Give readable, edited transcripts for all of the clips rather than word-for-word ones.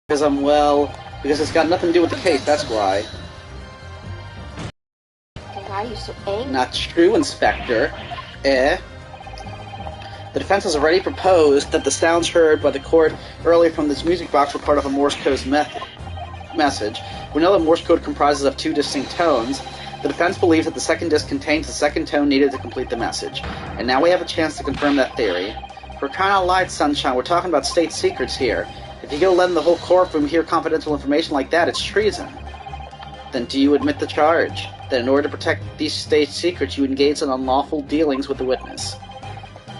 Because because it's got nothing to do with the case, that's why. Why are you so angry? Not true, Inspector. The defense has already proposed that the sounds heard by the court earlier from this music box were part of a Morse code message. We know that Morse code comprises of two distinct tones. The defense believes that the second disc contains the second tone needed to complete the message. And now we have a chance to confirm that theory. For crying out loud, Sunshine, we're talking about state secrets here. If you go letting the whole courtroom hear confidential information like that, it's treason. Then do you admit the charge? That in order to protect these state secrets, you engaged in unlawful dealings with the witness?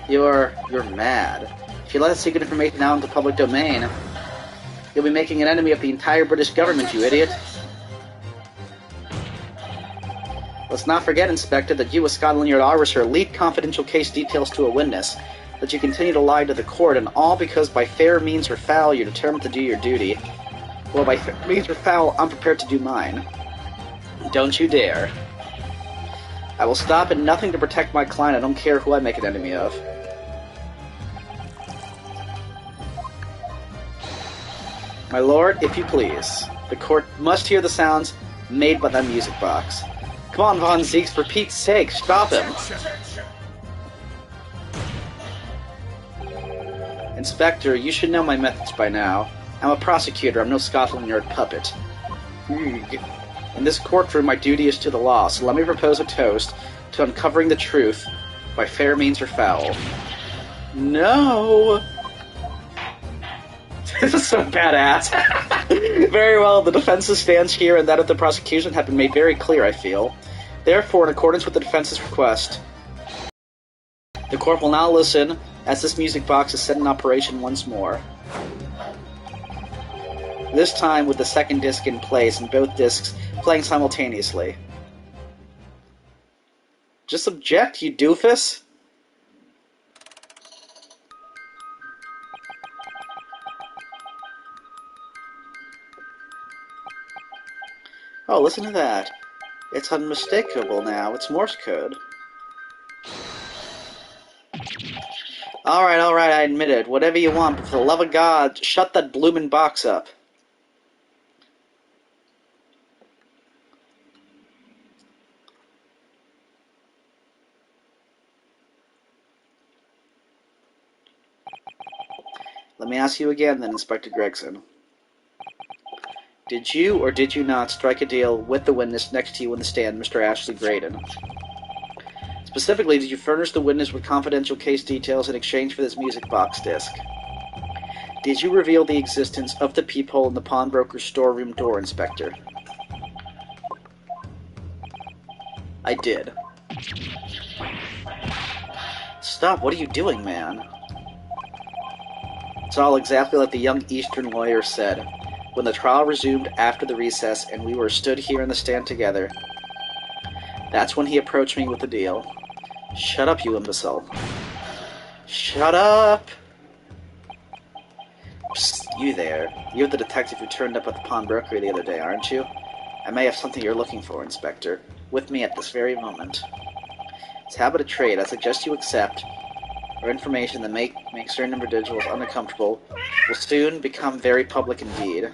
You're mad. If you let the secret information out into the public domain, you'll be making an enemy of the entire British government, you idiot. Let's not forget, Inspector, that you, a Scotland Yard officer, leaked confidential case details to a witness, that you continue to lie to the court, and all because by fair means or foul you're determined to do your duty. Well, by fair means or foul, I'm prepared to do mine. Don't you dare. I will stop at nothing to protect my client. I don't care who I make an enemy of. My lord, if you please. The court must hear the sounds made by that music box. Come on, Von Zieks, for Pete's sake, stop him! Inspector, you should know my methods by now. I'm a prosecutor, I'm no Scotland Yard puppet. In this courtroom, my duty is to the law, so let me propose a toast to uncovering the truth by fair means or foul. No! This is so badass. Very well, the defense's stance here and that of the prosecution have been made very clear, I feel. Therefore, in accordance with the defense's request, the court will now listen as this music box is set in operation once more. This time with the second disc in place and both discs playing simultaneously. Just object, you doofus! Oh, listen to that. It's unmistakable now. It's Morse code. Alright, I admit it. Whatever you want, but for the love of God, shut that bloomin' box up. Let me ask you again then, Inspector Gregson. Did you or did you not strike a deal with the witness next to you in the stand, Mr. Ashley Graydon? Specifically, did you furnish the witness with confidential case details in exchange for this music box disc? Did you reveal the existence of the peephole in the pawnbroker's storeroom door, Inspector? I did. Stop, what are you doing, man? It's all exactly like the young Eastern lawyer said. When the trial resumed after the recess and we were stood here in the stand together, that's when he approached me with the deal. Shut up, you imbecile. Shut up! Psst, you there. You're the detective who turned up at the pawnbrokery the other day, aren't you? I may have something you're looking for, Inspector. With me at this very moment. It's habit of trade. I suggest you accept, or information that make certain individuals uncomfortable will soon become very public indeed.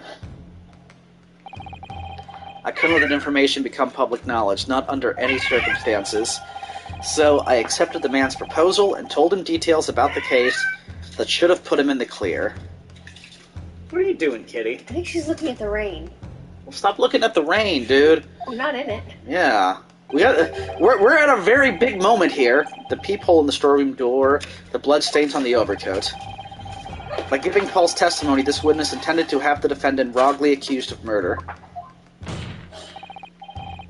I couldn't let that information become public knowledge, not under any circumstances. So I accepted the man's proposal and told him details about the case that should have put him in the clear. What are you doing, Kitty? I think she's looking at the rain. Well, stop looking at the rain, dude. I'm not in it. Yeah. We're at a very big moment here. The peephole in the storeroom door, the bloodstains on the overcoat. By giving false testimony, this witness intended to have the defendant wrongly accused of murder.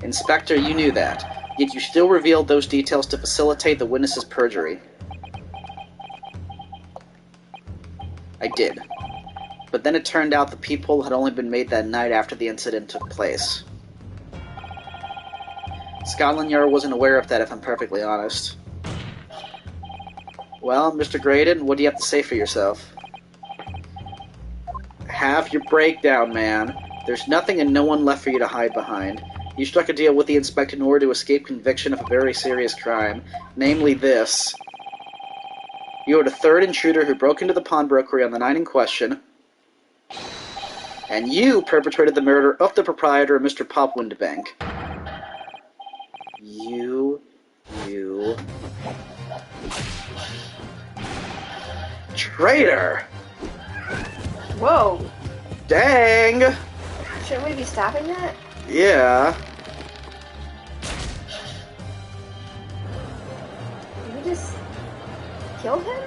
Inspector, you knew that, yet you still revealed those details to facilitate the witness's perjury. I did. But then it turned out the peephole had only been made that night after the incident took place. Scotland Yard wasn't aware of that, if I'm perfectly honest. Well, Mr. Graydon, what do you have to say for yourself? Have your breakdown, man. There's nothing and no one left for you to hide behind. You struck a deal with the inspector in order to escape conviction of a very serious crime, namely this. You are the third intruder who broke into the pawnbrokery on the night in question, And you perpetrated the murder of the proprietor, Mr. Pop Windebank. You... Traitor! Whoa! Dang! Shouldn't we be stopping that? Yeah. Did we just kill him?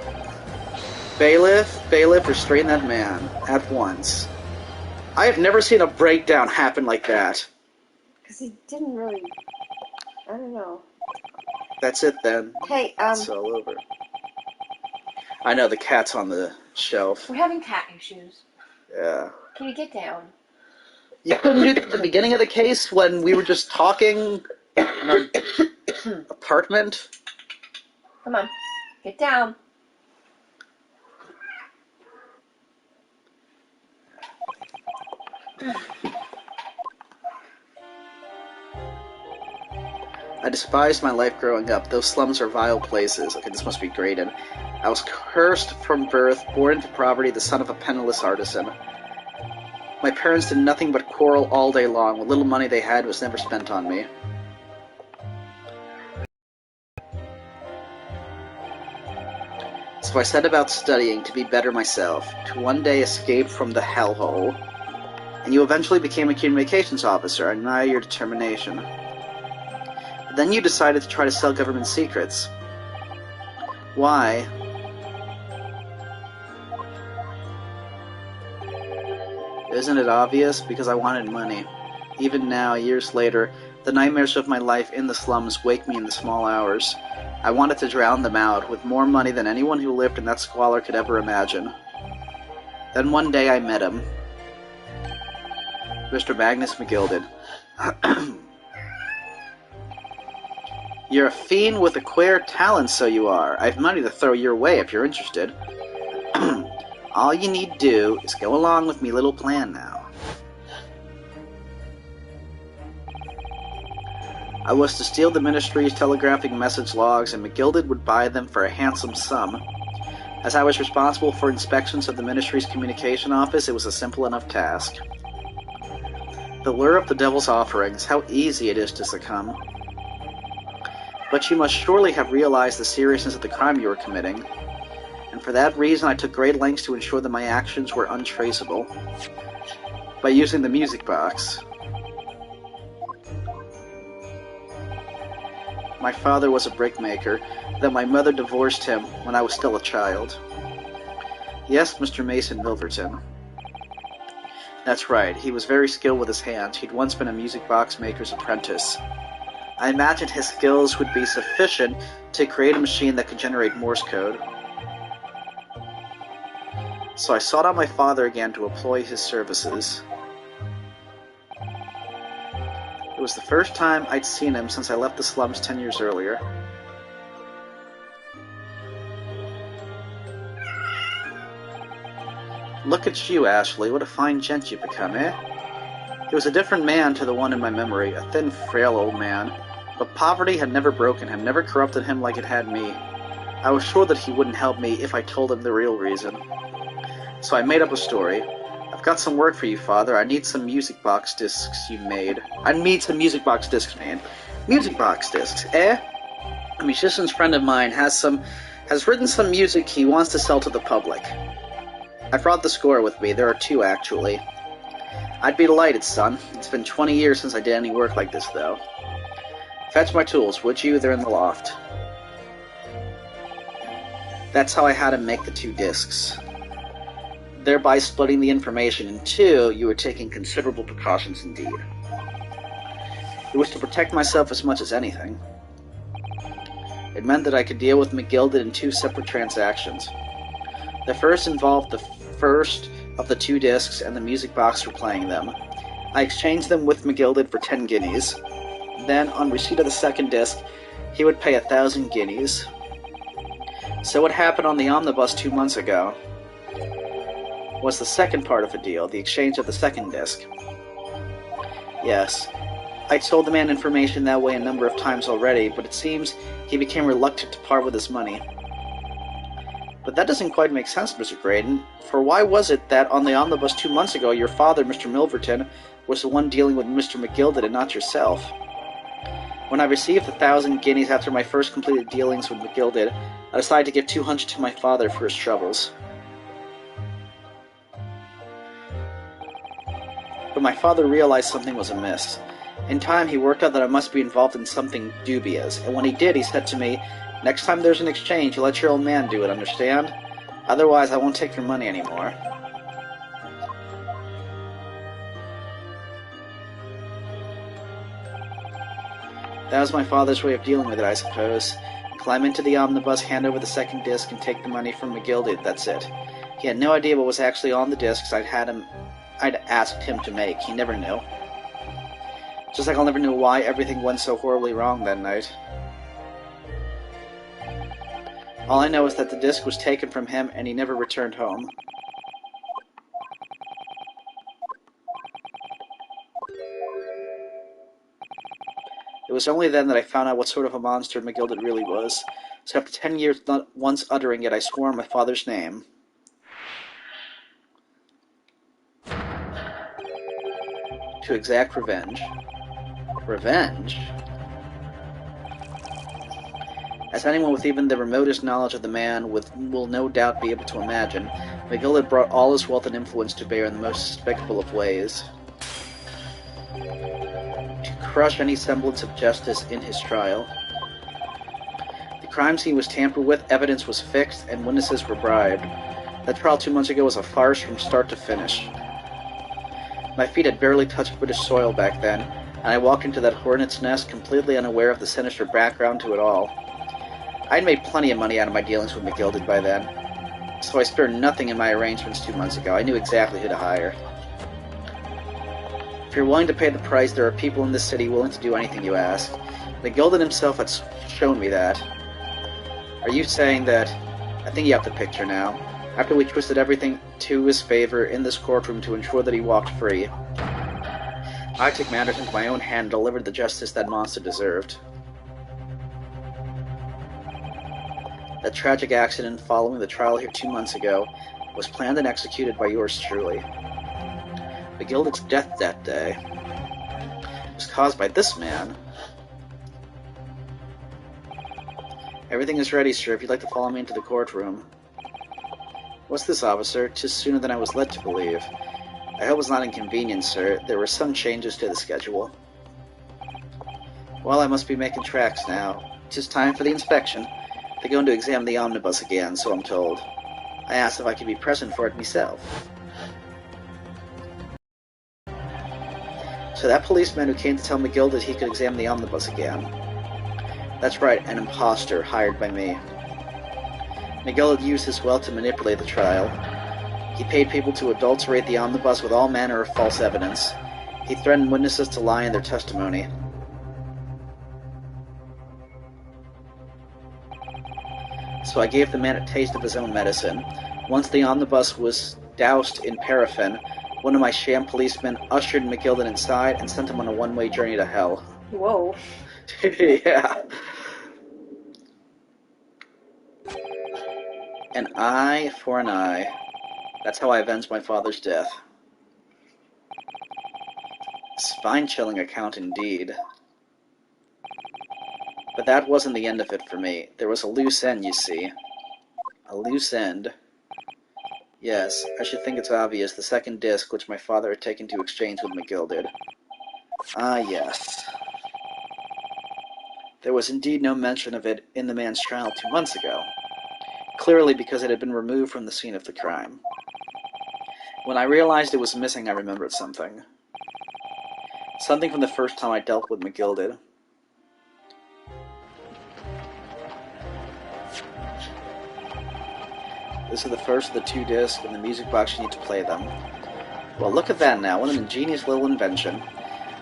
Bailiff, restrain that man. At once. I have never seen a breakdown happen like that. Because he didn't really... I don't know. That's it then. Hey, It's all over. I know, the cat's on the shelf. we're having cat issues. Yeah. Can you get down? You couldn't do that at the beginning of the case when we were just talking in our apartment? Come on. Get down. I despised my life growing up. Those slums are vile places. Okay, this must be graded. I was cursed from birth, born into poverty, the son of a penniless artisan. My parents did nothing but quarrel all day long. What little money they had was never spent on me. So I set about studying to be better myself, to one day escape from the hellhole. And you eventually became a communications officer. I admire your determination. But then you decided to try to sell government secrets. Why? Isn't it obvious? Because I wanted money. Even now, years later, the nightmares of my life in the slums wake me in the small hours. I wanted to drown them out, with more money than anyone who lived in that squalor could ever imagine. Then one day I met him. Mr. Magnus McGilded. You're a fiend with a queer talent, so you are. I've money to throw your way if you're interested. All you need to do is go along with me little plan now. I was to steal the ministry's telegraphic message logs, and McGilded would buy them for a handsome sum. As I was responsible for inspections of the ministry's communication office, it was a simple enough task. The lure of the devil's offerings, how easy it is to succumb. But you must surely have realized the seriousness of the crime you were committing. And for that reason I took great lengths to ensure that my actions were untraceable. By using the music box. My father was a brickmaker, then my mother divorced him when I was still a child. Yes, Mr. Mason Milverton. That's right, he was very skilled with his hands. He'd once been a music box maker's apprentice. I imagined his skills would be sufficient to create a machine that could generate Morse code. So I sought out my father again to employ his services. It was the first time I'd seen him since I left the slums 10 years earlier. Look at you, Ashley. What a fine gent you've become, eh? He was a different man to the one in my memory, a thin, frail old man. But poverty had never broken him, never corrupted him like it had me. I was sure that he wouldn't help me if I told him the real reason. So I made up a story. I've got some work for you, Father. I need some music box discs you made. I need some music box discs made. Music box discs, eh? A musician's friend of mine has written some music he wants to sell to the public. I brought the score with me. There are 2, actually. I'd be delighted, son. It's been 20 years since I did any work like this, though. Fetch my tools, would you? They're in the loft. That's how I had him make the 2 discs. Thereby splitting the information in 2, you were taking considerable precautions indeed. It was to protect myself as much as anything. It meant that I could deal with McGilded in 2 separate transactions. The first involved the first of the 2 discs and the music box for playing them. I exchanged them with McGilded for 10 guineas. Then, on receipt of the second disc, he would pay 1,000 guineas. So what happened on the omnibus 2 months ago was the second part of the deal, the exchange of the second disc. Yes, I told the man information that way a number of times already, but it seems he became reluctant to part with his money. But that doesn't quite make sense, Mr. Graydon, for why was it that on the omnibus 2 months ago your father, Mr. Milverton, was the one dealing with Mr. McGilded and not yourself? When I received the 1,000 guineas after my first completed dealings with McGilded, I decided to give 200 to my father for his troubles. But my father realized something was amiss. In time, he worked out that I must be involved in something dubious, and when he did, he said to me, "Next time there's an exchange, you let your old man do it, understand? Otherwise, I won't take your money anymore." That was my father's way of dealing with it, I suppose. Climb into the omnibus, hand over the second disc, and take the money from McGilded, that's it. He had no idea what was actually on the discs I'd asked him to make. He never knew. Just like I'll never know why everything went so horribly wrong that night. All I know is that the disc was taken from him and he never returned home. It was only then that I found out what sort of a monster McGilded really was. So after 10 years not once uttering it, I swore on my father's name. To exact revenge. Revenge? As anyone with even the remotest knowledge of the man will no doubt be able to imagine, McGilded brought all his wealth and influence to bear in the most despicable of ways. To crush any semblance of justice in his trial. The crime scene was tampered with, evidence was fixed, and witnesses were bribed. That trial 2 months ago was a farce from start to finish. My feet had barely touched British soil back then, and I walked into that hornet's nest completely unaware of the sinister background to it all. I'd made plenty of money out of my dealings with McGilded by then, so I spared nothing in my arrangements 2 months ago. I knew exactly who to hire. If you're willing to pay the price, there are people in this city willing to do anything you ask. McGilded himself had shown me that. Are you saying that... I think you have the picture now. After we twisted everything to his favor in this courtroom to ensure that he walked free, I took matters into my own hand and delivered the justice that monster deserved. That tragic accident following the trial here 2 months ago was planned and executed by yours truly. McGilded's death that day was caused by this man. Everything is ready, sir, if you'd like to follow me into the courtroom. What's this, officer? 'Tis sooner than I was led to believe. I hope it's not inconvenient, sir. There were some changes to the schedule. Well, I must be making tracks now. 'Tis time for the inspection. They're going to examine the omnibus again, so I'm told. I asked if I could be present for it myself. So that policeman who came to tell McGilded he could examine the omnibus again. That's right, an imposter hired by me. McGilded used his wealth to manipulate the trial. He paid people to adulterate the omnibus with all manner of false evidence. He threatened witnesses to lie in their testimony. So I gave the man a taste of his own medicine. Once the omnibus was doused in paraffin, one of my sham policemen ushered McGilded inside and sent him on a one-way journey to hell. Whoa. Yeah. An eye for an eye. That's how I avenged my father's death. Spine-chilling account indeed. But that wasn't the end of it for me. There was a loose end, you see. A loose end. Yes, I should think it's obvious, the second disc which my father had taken to exchange with McGilded. Ah, yes. There was indeed no mention of it in the man's trial 2 months ago. Clearly because it had been removed from the scene of the crime. When I realized it was missing, I remembered something. Something from the first time I dealt with McGilded. This is the first of the 2 discs, and the music box you need to play them. Well, look at that now, what an ingenious little invention.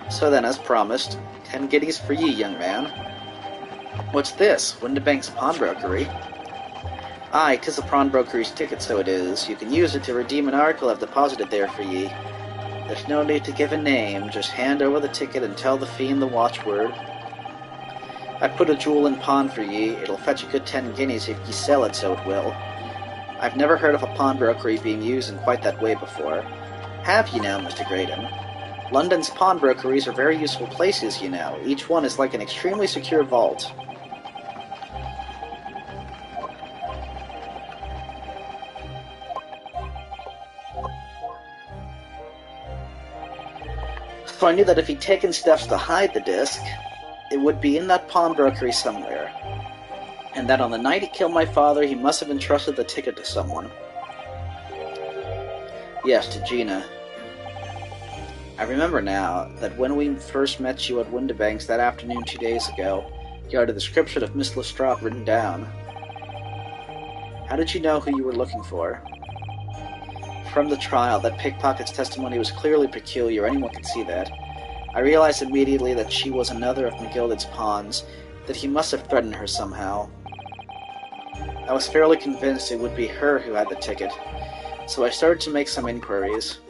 So then, as promised, 10 guineas for ye, young man. What's this? Windibank's pawnbrokery? Aye, 'tis a pawnbroker's ticket, so it is. You can use it to redeem an article I've deposited there for ye. There's no need to give a name, just hand over the ticket and tell the fiend the watchword. I put a jewel in pawn for ye, it'll fetch a good 10 guineas if ye sell it, so it will. I've never heard of a pawnbrokery being used in quite that way before. Have you now, Mr. Graydon? London's pawnbrokeries are very useful places, you know. Each one is like an extremely secure vault. So I knew that if he'd taken steps to hide the disc, it would be in that pawnbrokery somewhere. And that on the night he killed my father, he must have entrusted the ticket to someone. Yes, to Gina. I remember now that when we first met you at Windibanks that afternoon 2 days ago, you had a description of Miss Lestrade written down. How did you know who you were looking for? From the trial, that pickpocket's testimony was clearly peculiar, anyone could see that. I realized immediately that she was another of McGilded's pawns, that he must have threatened her somehow. I was fairly convinced it would be her who had the ticket, so I started to make some inquiries.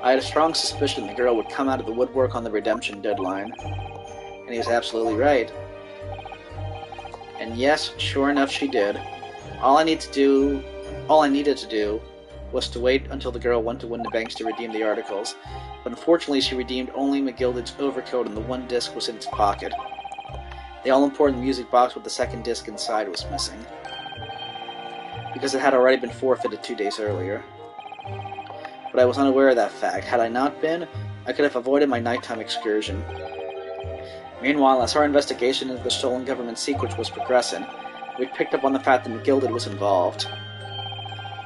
I had a strong suspicion the girl would come out of the woodwork on the redemption deadline, and he was absolutely right. And yes, sure enough, she did. All I needed to do was to wait until the girl went to Windibanks to redeem the articles, but unfortunately she redeemed only McGilded's overcoat and the one disc was in its pocket. The all-important music box with the second disc inside was missing, because it had already been forfeited 2 days earlier. But I was unaware of that fact. Had I not been, I could have avoided my nighttime excursion. Meanwhile, as our investigation into the stolen government secrets was progressing, we picked up on the fact that McGilded was involved.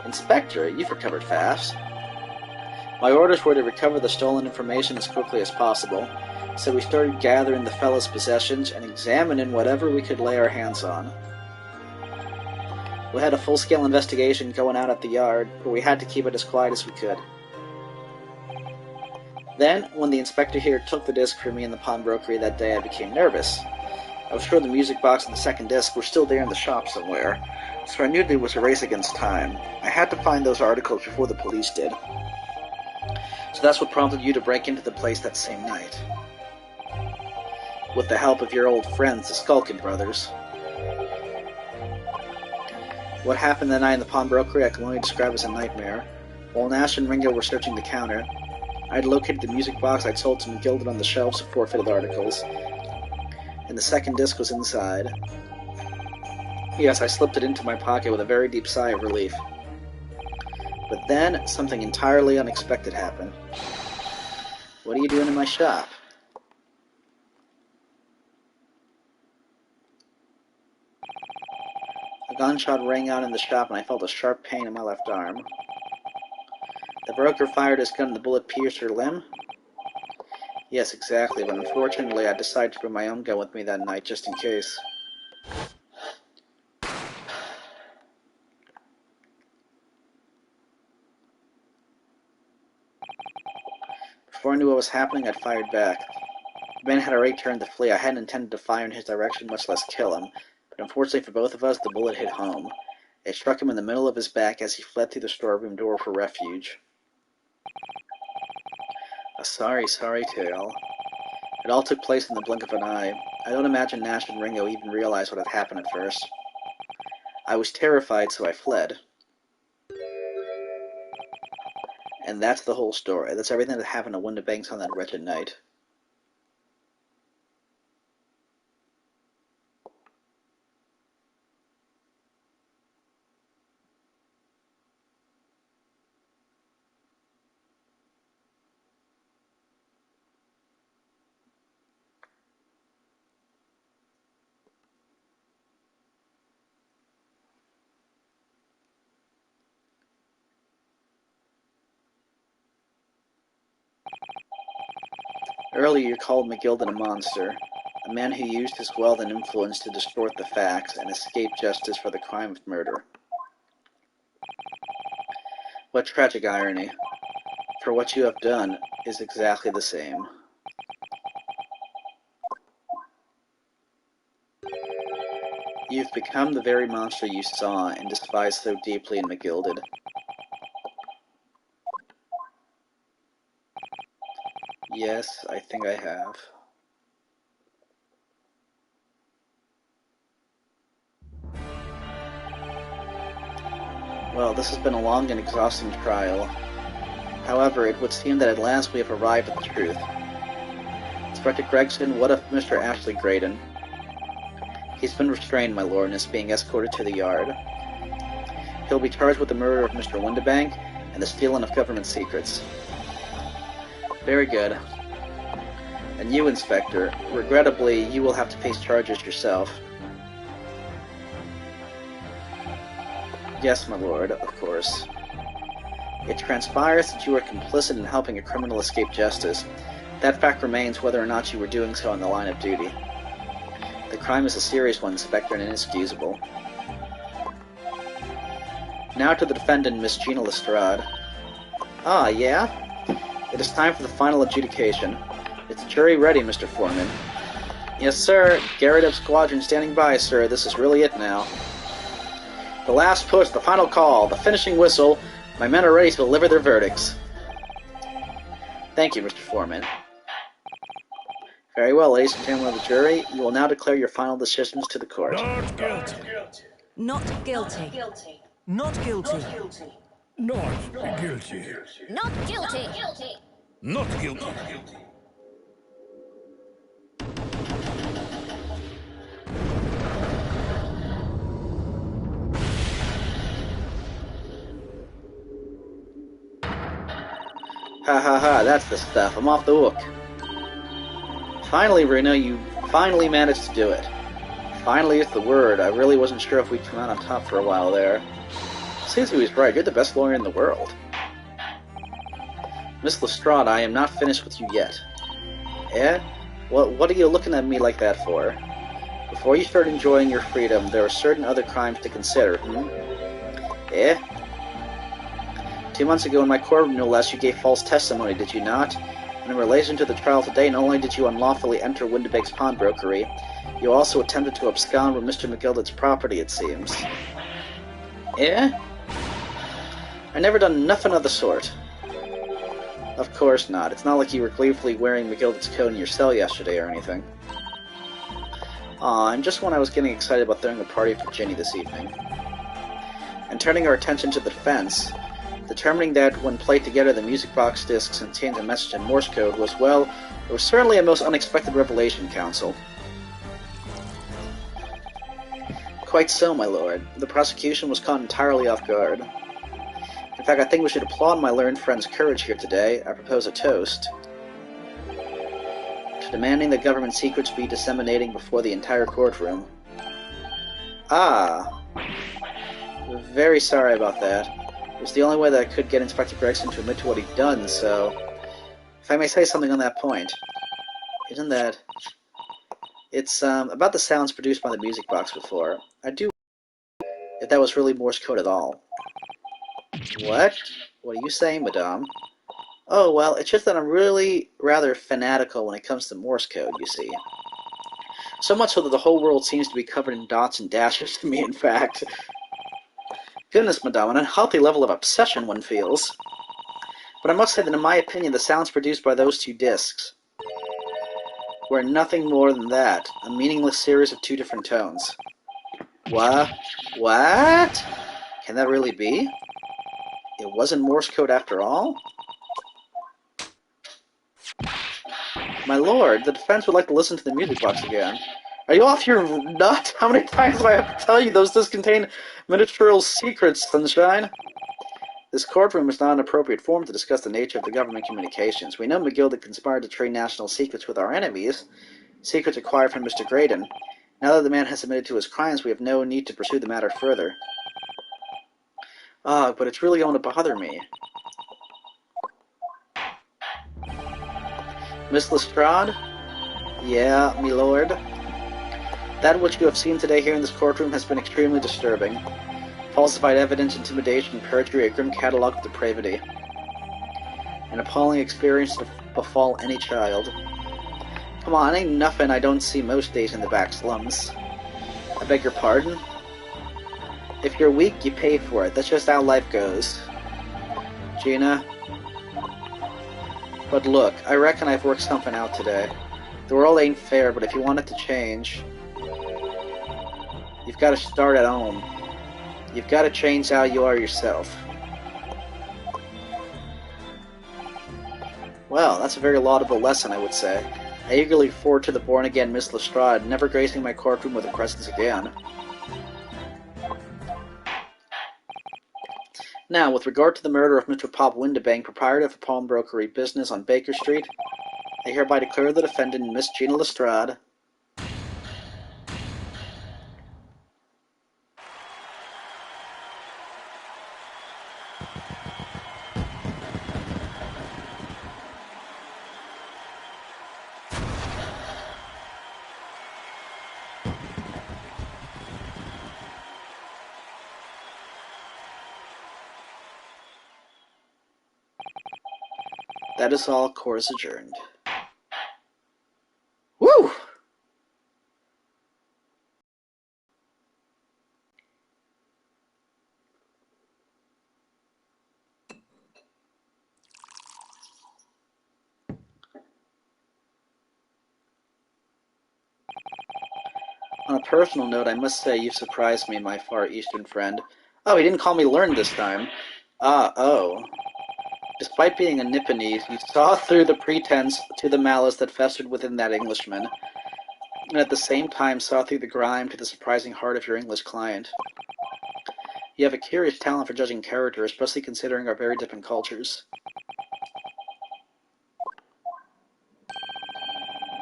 Inspector, you've recovered fast. My orders were to recover the stolen information as quickly as possible, so we started gathering the fellow's possessions and examining whatever we could lay our hands on. We had a full-scale investigation going on at the yard, but we had to keep it as quiet as we could. Then, when the inspector here took the disc from me in the pawnbrokery that day, I became nervous. I was sure the music box and the second disc were still there in the shop somewhere, so I knew there was a race against time. I had to find those articles before the police did. So that's what prompted you to break into the place that same night. With the help of your old friends, the Skulkin brothers. What happened that night in the pawnbrokery I can only describe as a nightmare. While Nash and Ringo were searching the counter, I had located the music box I'd sold to McGilded on the shelves of forfeited articles, and the second disc was inside. Yes, I slipped it into my pocket with a very deep sigh of relief. But then, something entirely unexpected happened. What are you doing in my shop? A gunshot rang out in the shop and I felt a sharp pain in my left arm. The broker fired his gun and the bullet pierced her limb? Yes, exactly, but unfortunately I decided to bring my own gun with me that night just in case. Before I knew what was happening, I'd fired back. The man had already turned to flee. I hadn't intended to fire in his direction, much less kill him, but unfortunately for both of us, the bullet hit home. It struck him in the middle of his back as he fled through the storeroom door for refuge. A sorry, sorry tale. It all took place in the blink of an eye. I don't imagine Nash and Ringo even realized what had happened at first. I was terrified, so I fled. And that's the whole story. That's everything that happened at Windibanks on that wretched night. Earlier you called McGilded a monster, a man who used his wealth and influence to distort the facts and escape justice for the crime of murder. What tragic irony, for what you have done is exactly the same. You've become the very monster you saw and despised so deeply in McGilded. Yes, I think I have. Well, this has been a long and exhausting trial. However, it would seem that at last we have arrived at the truth. Inspector Gregson, what of Mr. Ashley Graydon? He's been restrained, my lord, and is being escorted to the yard. He'll be charged with the murder of Mr. Windibank and the stealing of government secrets. Very good. And you, Inspector, regrettably, you will have to face charges yourself. Yes, my lord, of course. It transpires that you are complicit in helping a criminal escape justice. That fact remains whether or not you were doing so in the line of duty. The crime is a serious one, Inspector, and inexcusable. Now to the defendant, Miss Gina Lestrade. Ah, yeah? It is time for the final adjudication. Is the jury ready, Mr. Foreman? Yes, sir. Garrett Squadron standing by, sir. This is really it now. The last push, the final call, the finishing whistle. My men are ready to deliver their verdicts. Thank you, Mr. Foreman. Very well, ladies and gentlemen of the jury. You will now declare your final decisions to the court. Not guilty. Not guilty. Not guilty. Not guilty. Not guilty. Not guilty. Ha ha ha, that's the stuff. I'm off the hook. Finally, Reno, you finally managed to do it. Finally is the word. I really wasn't sure if we'd come out on top for a while there. Seems he was right. You're the best lawyer in the world. Miss Lestrade, I am not finished with you yet. Eh? What are you looking at me like that for? Before you start enjoying your freedom, there are certain other crimes to consider, Eh? 2 months ago in my courtroom, no less, you gave false testimony, did you not? And in relation to the trial today, not only did you unlawfully enter Windibank's pawnbrokery, you also attempted to abscond with Mr. McGilder's property, it seems. Eh? I never done nothing of the sort. Of course not. It's not like you were gleefully wearing McGilder's coat in your cell yesterday or anything. Aw, and just when I was getting excited about throwing a party for Ginny this evening. And turning our attention to the defense, determining that when played together the music box discs contained a message in Morse code was, well, it was certainly a most unexpected revelation, counsel. Quite so, my lord. The prosecution was caught entirely off guard. In fact, I think we should applaud my learned friend's courage here today. I propose a toast to demanding that government secrets be disseminating before the entire courtroom. Ah. Very sorry about that. It was the only way that I could get Inspector Gregson to admit to what he'd done, so... If I may say something on that point, isn't that... It's, about the sounds produced by the music box before. I do if that was really Morse code at all. What? What are you saying, madame? Oh, well, it's just that I'm really rather fanatical when it comes to Morse code, you see. So much so that the whole world seems to be covered in dots and dashes to me, in fact. Goodness, madame, an unhealthy level of obsession one feels. But I must say that in my opinion, the sounds produced by those two discs were nothing more than that, a meaningless series of two different tones. What? What? Can that really be? It wasn't Morse code after all? My lord, the defense would like to listen to the music box again. Are you off your nut? How many times do I have to tell you those discs contain ministerial secrets, Sunshine? This courtroom is not an appropriate forum to discuss the nature of the government communications. We know McGilder conspired to trade national secrets with our enemies, secrets acquired from Mr. Graydon. Now that the man has admitted to his crimes, we have no need to pursue the matter further. Ah, but it's really going to bother me. Miss Lestrade? Yeah, me lord. That which you have seen today here in this courtroom has been extremely disturbing. Falsified evidence, intimidation, perjury, a grim catalogue of depravity. An appalling experience to befall any child. Come on, ain't nothing I don't see most days in the back slums. I beg your pardon? If you're weak, you pay for it. That's just how life goes. Gina? But look, I reckon I've worked something out today. The world ain't fair, but if you want it to change, you've got to start at home. You've got to change how you are yourself. Well, that's a very laudable lesson, I would say. I eagerly look forward to the born-again Miss Lestrade never gracing my courtroom with a presence again. Now, with regard to the murder of Mr. Pop Windibank, proprietor of a pawnbrokery business on Baker Street, I hereby declare the defendant, Miss Gina Lestrade. That is all. Court is adjourned. Woo! On a personal note, I must say you've surprised me, my far eastern friend. Oh, he didn't call me learned this time. Oh. Despite being a Nipponese, you saw through the pretense to the malice that festered within that Englishman, and at the same time saw through the grime to the surprising heart of your English client. You have a curious talent for judging character, especially considering our very different cultures.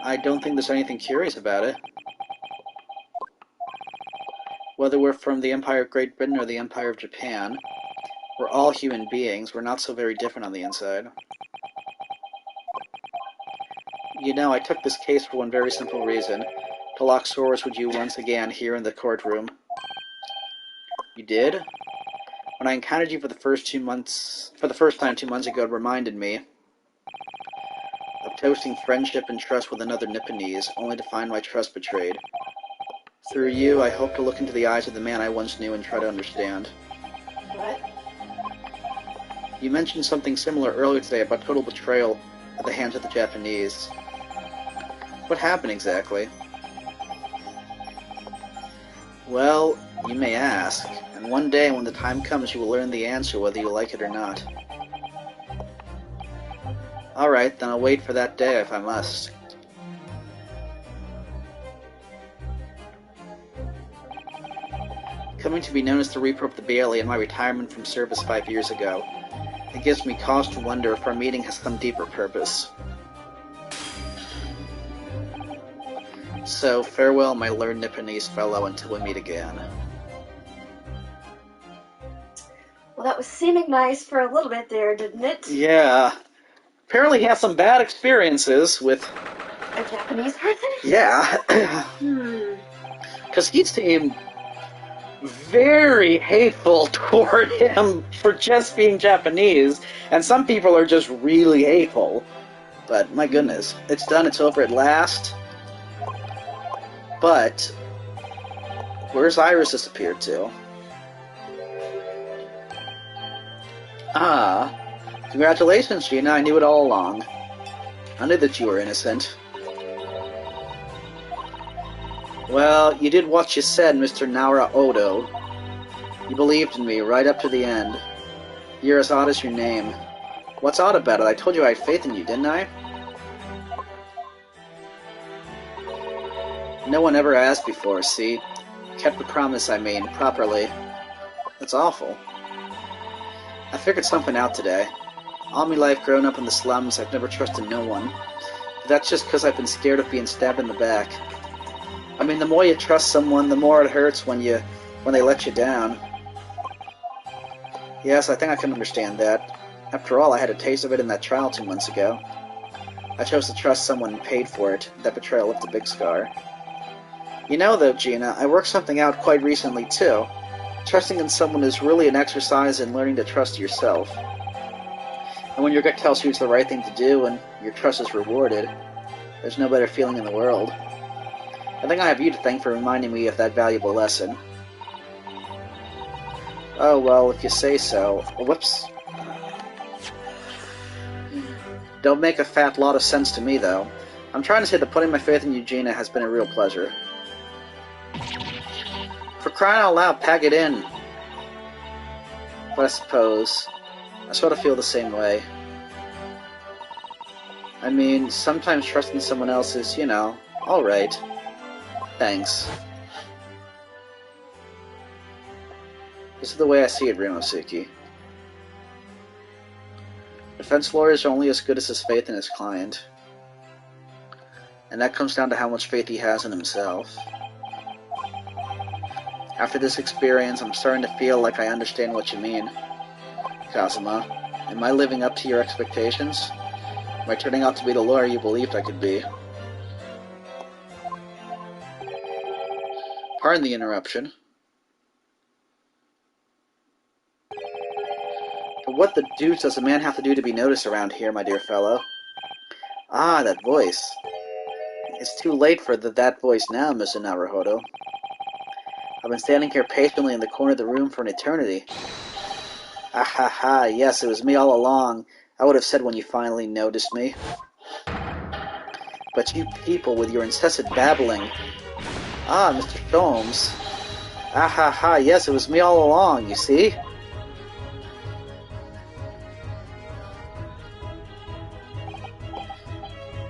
I don't think there's anything curious about it. Whether we're from the Empire of Great Britain or the Empire of Japan, we're all human beings. We're not so very different on the inside. You know, I took this case for one very simple reason. To lock swords with you once again here in the courtroom. You did? When I encountered you for the first time 2 months ago, it reminded me of toasting friendship and trust with another Nipponese, only to find my trust betrayed. Through you, I hope to look into the eyes of the man I once knew and try to understand. What? You mentioned something similar earlier today about total betrayal at the hands of the Japanese. What happened exactly? Well, you may ask, and one day when the time comes you will learn the answer whether you like it or not. Alright, then I'll wait for that day if I must. Coming to be known as the Reaper of the Bailey in my retirement from service 5 years ago, it gives me cause to wonder if our meeting has some deeper purpose. So, farewell, my learned Nipponese fellow, until we meet again. Well, that was seeming nice for a little bit there, didn't it? Yeah. Apparently he has some bad experiences with... A Japanese person? Yeah. Because he seemed very hateful toward him for just being Japanese, and some people are just really hateful. But, my goodness, it's done, it's over at last. But, where's Iris disappeared to? Ah, congratulations, Gina, I knew it all along. I knew that you were innocent. Well, you did what you said, Mr. Naura Odo. You believed in me right up to the end. You're as odd as your name. What's odd about it? I told you I had faith in you, didn't I? No one ever asked before, see? Kept the promise, I mean, properly. That's awful. I figured something out today. All my life growing up in the slums, I've never trusted no one. But that's just because I've been scared of being stabbed in the back. I mean, the more you trust someone, the more it hurts when they let you down. Yes, I think I can understand that. After all, I had a taste of it in that trial 2 months ago. I chose to trust someone and paid for it. That betrayal left a big scar. You know, though, Gina, I worked something out quite recently, too. Trusting in someone is really an exercise in learning to trust yourself. And when your gut tells you it's the right thing to do and your trust is rewarded, there's no better feeling in the world. I think I have you to thank for reminding me of that valuable lesson. Oh, well, if you say so. Whoops. Don't make a fat lot of sense to me, though. I'm trying to say that putting my faith in Eugenia has been a real pleasure. For crying out loud, pack it in. But I suppose I sort of feel the same way. I mean, sometimes trusting someone else is, you know, alright. Thanks. This is the way I see it, Rimosuke. Defense lawyers are only as good as his faith in his client. And that comes down to how much faith he has in himself. After this experience, I'm starting to feel like I understand what you mean. Kazuma, am I living up to your expectations? Am I turning out to be the lawyer you believed I could be? Pardon the interruption. But what the deuce does a man have to do to be noticed around here, my dear fellow? Ah, that voice. It's too late for that voice now, Mr. Naruhodo. I've been standing here patiently in the corner of the room for an eternity. Ah ha ha, yes, it was me all along. I would have said when you finally noticed me. But you people with your incessant babbling. Ah, Mr. Sholmes. Ah ha ha, yes, it was me all along, you see?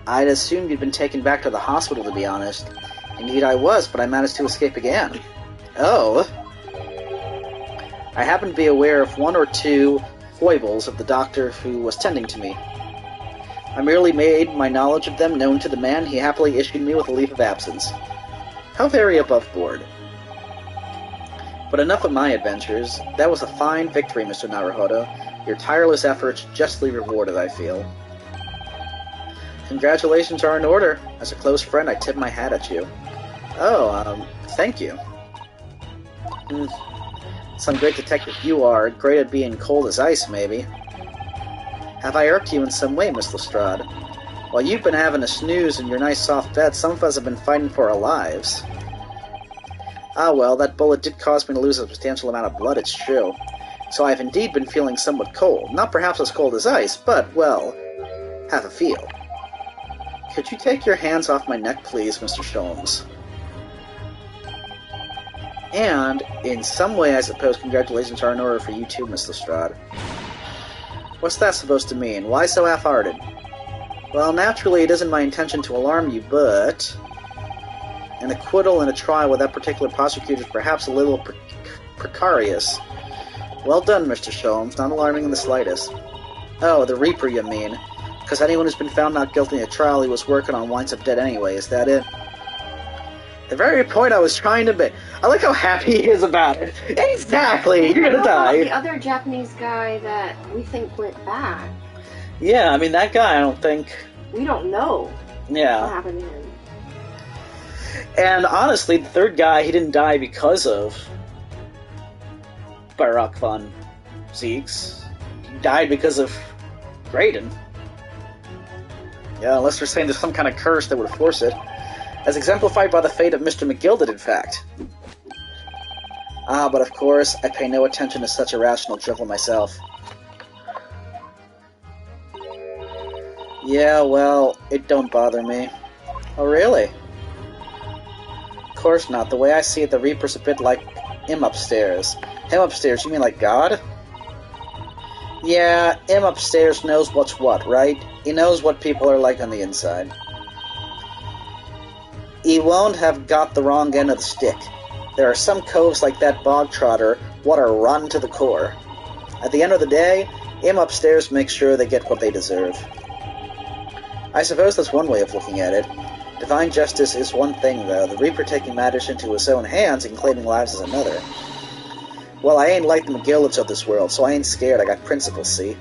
I'd assumed you'd been taken back to the hospital, to be honest. Indeed I was, but I managed to escape again. Oh. I happen to be aware of one or two foibles of the doctor who was tending to me. I merely made my knowledge of them known to the man. He happily issued me with a leave of absence. How very above board. But enough of my adventures. That was a fine victory, Mr. Naruhodo. Your tireless efforts justly rewarded, I feel. Congratulations are in order. As a close friend, I tip my hat at you. Oh, thank you. Some great detective you are. Great at being cold as ice, maybe. Have I irked you in some way, Miss Lestrade? While you've been having a snooze in your nice soft bed, some of us have been fighting for our lives. Ah well, that bullet did cause me to lose a substantial amount of blood, it's true. So I have indeed been feeling somewhat cold. Not perhaps as cold as ice, but, well, have a feel. Could you take your hands off my neck, please, Mr. Sholmes? And, in some way, I suppose congratulations are in order for you too, Miss Lestrade. What's that supposed to mean? Why so half-hearted? Well, naturally, it isn't my intention to alarm you, but... an acquittal in a trial with that particular prosecutor is perhaps a little precarious. Well done, Mr. Sholmes. Not alarming in the slightest. Oh, the Reaper, you mean? Because anyone who's been found not guilty in a trial he was working on winds up dead anyway, is that it? The very point I was trying to make. I like how happy he is about it. Exactly! You're gonna die! The other Japanese guy that we think went back. Yeah, I mean, that guy, I don't think... We don't know what happened to him. And honestly, the third guy, he didn't die because of Barak von Ziegs. He died because of Graydon. Yeah, unless they're saying there's some kind of curse that would force it. As exemplified by the fate of Mr. McGilded, in fact. Ah, but of course, I pay no attention to such irrational drivel myself. Yeah, well, it don't bother me. Oh, really? Of course not. The way I see it, the Reaper's a bit like him upstairs. Him upstairs, you mean like God? Yeah, him upstairs knows what's what, right? He knows what people are like on the inside. He won't have got the wrong end of the stick. There are some coves like that bog trotter what are rotten to the core. At the end of the day, him upstairs makes sure they get what they deserve. I suppose that's one way of looking at it. Divine justice is one thing, though. The Reaper taking matters into his own hands and claiming lives is another. Well, I ain't like the McGillards of this world, so I ain't scared. I got principles, see?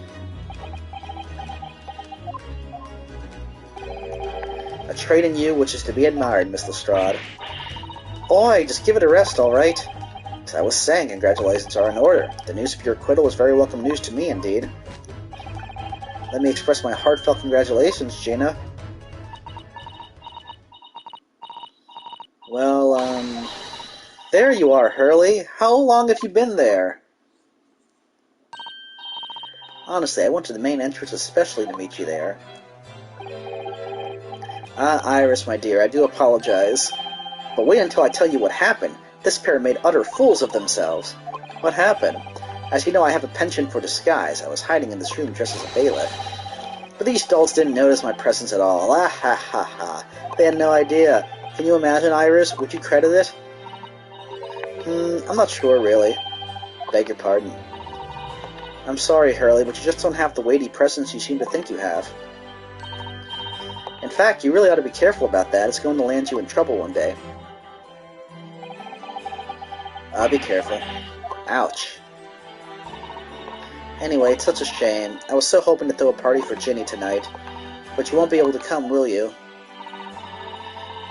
A trait in you which is to be admired, Miss Lestrade. Oi, just give it a rest, all right? As I was saying, congratulations are in order. The news of your acquittal is very welcome news to me, indeed. Let me express my heartfelt congratulations, Gina. Well, there you are, Hurley. How long have you been there? Honestly, I went to the main entrance especially to meet you there. Ah, Iris, my dear, I do apologize. But wait until I tell you what happened. This pair made utter fools of themselves. What happened? As you know, I have a penchant for disguise. I was hiding in this room dressed as a bailiff. But these dolts didn't notice my presence at all. Ah ha ha ha. They had no idea. Can you imagine, Iris? Would you credit it? I'm not sure, really. Beg your pardon. I'm sorry, Hurley, but you just don't have the weighty presence you seem to think you have. In fact, you really ought to be careful about that. It's going to land you in trouble one day. I'll be careful. Ouch. Anyway, it's such a shame. I was so hoping to throw a party for Ginny tonight. But you won't be able to come, will you?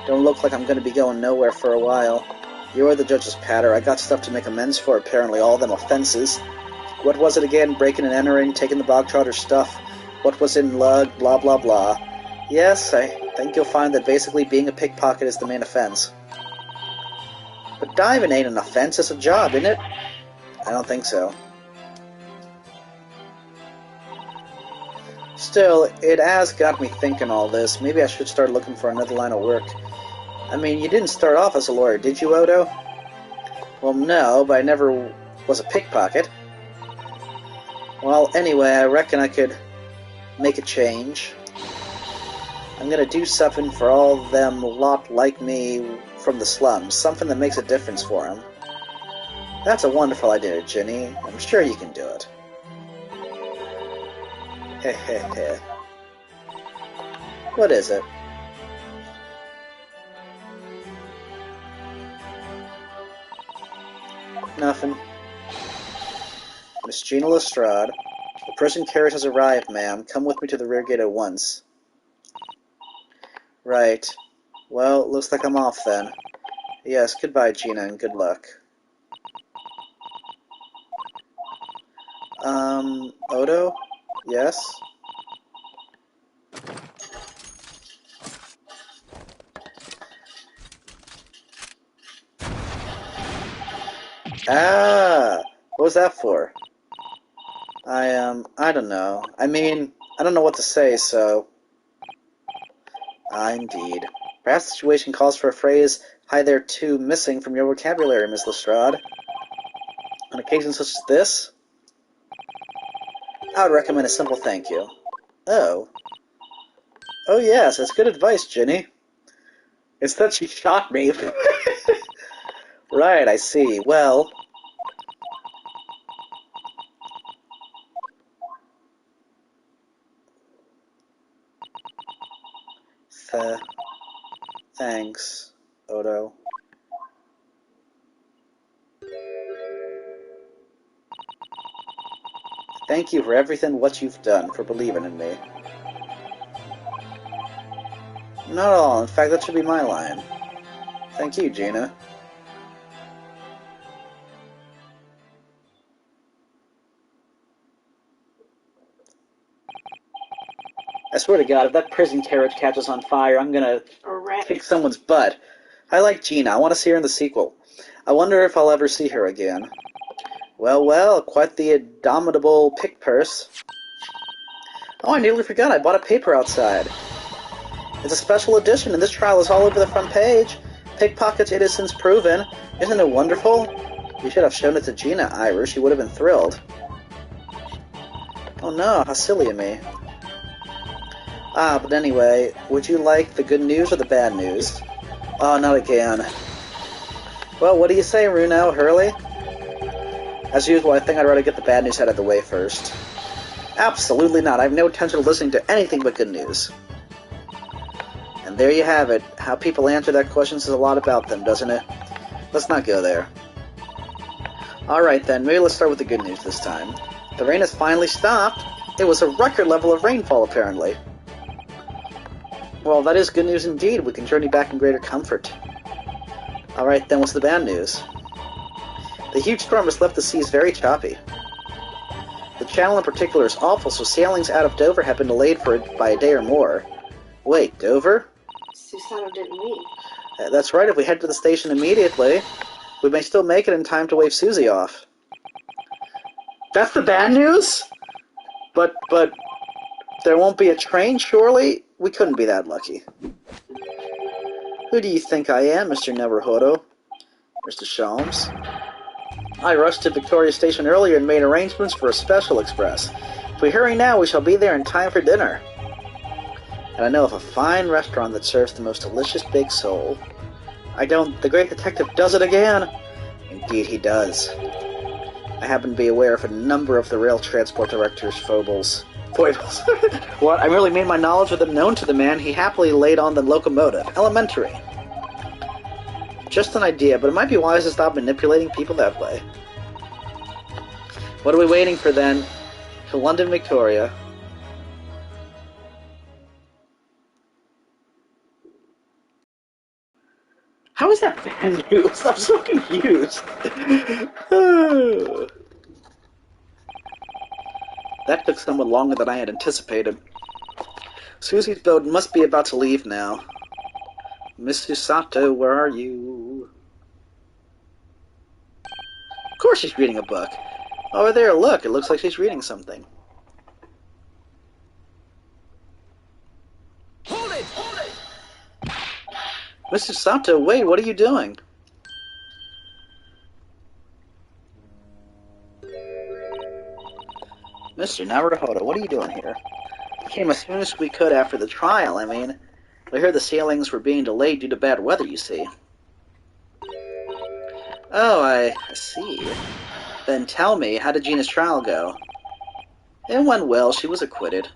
Don't look like I'm going to be going nowhere for a while. You're the judge's patter. I got stuff to make amends for, apparently, all them offenses. What was it again? Breaking and entering, taking the Bogtrotter's stuff. What was in lug, blah blah blah. Yes, I think you'll find that basically being a pickpocket is the main offense. But diving ain't an offense, it's a job, isn't it? I don't think so. Still, it has got me thinking all this. Maybe I should start looking for another line of work. I mean, you didn't start off as a lawyer, did you, Odo? Well, no, but I never was a pickpocket. Well, anyway, I reckon I could make a change. I'm gonna do something for all them lot like me from the slums. Something that makes a difference for them. That's a wonderful idea, Ginny. I'm sure you can do it. Heh heh heh. What is it? Nothing. Miss Gina Lestrade. The prison carriage has arrived, ma'am. Come with me to the rear gate at once. Right. Well, looks like I'm off then. Yes, goodbye, Gina, and good luck. Odo? Yes? Ah! What was that for? I don't know. I mean, I don't know what to say, so... Ah, indeed. Perhaps the situation calls for a phrase, "Hi there, too," missing from your vocabulary, Miss Lestrade. On occasions such as this, I would recommend a simple thank you. Oh. Oh yes, that's good advice, Ginny. It's that she shot me. Right, I see. Well... Thanks, Odo. Thank you for everything what you've done, for believing in me. Not at all. In fact, that should be my line. Thank you, Gina. I swear to God, if that prison carriage catches on fire, I'm gonna kick someone's butt. I like Gina. I want to see her in the sequel. I wonder if I'll ever see her again. Well, well, quite the indomitable pick purse. Oh, I nearly forgot. I bought a paper outside. It's a special edition, and this trial is all over the front page. Pickpocket's innocence proven. Isn't it wonderful? You should have shown it to Gina, Irish. She would have been thrilled. Oh no, how silly of me. Ah, but anyway, would you like the good news or the bad news? Oh, not again. Well, what do you say, Runo, Hurley? As usual, I think I'd rather get the bad news out of the way first. Absolutely not. I have no intention of listening to anything but good news. And there you have it. How people answer that question says a lot about them, doesn't it? Let's not go there. Alright then, maybe let's start with the good news this time. The rain has finally stopped. It was a record level of rainfall, apparently. Well, that is good news indeed. We can journey back in greater comfort. Alright then, what's the bad news? The huge storm has left the seas very choppy. The channel in particular is awful, so sailings out of Dover have been delayed by a day or more. Wait, Dover? Susano didn't leave. That's right, if we head to the station immediately, we may still make it in time to wave Susie off. That's the bad news? But there won't be a train, surely? We couldn't be that lucky. Who do you think I am, Mr. Neverhodo? Mr. Sholmes? I rushed to Victoria Station earlier and made arrangements for a special express. If we hurry now, we shall be there in time for dinner. And I know of a fine restaurant that serves the most delicious big sole. The great detective does it again! Indeed he does. I happen to be aware of a number of the rail transport director's foibles. What? I merely made my knowledge of them known to the man he happily laid on the locomotive. Elementary. Just an idea, but it might be wise to stop manipulating people that way. What are we waiting for then? To London, Victoria. How is that bad news? I'm so confused. That took somewhat longer than I had anticipated. Susie's boat must be about to leave now. Miss Susato, where are you? Of course she's reading a book. Over there, look, it looks like she's reading something. Hold it! Hold it! Miss Susato, wait, what are you doing? Mr. Naruhodo, what are you doing here? We came as soon as we could after the trial, I mean. We heard the sailings were being delayed due to bad weather, you see. Oh, I see. Then tell me, how did Gina's trial go? It went well, she was acquitted.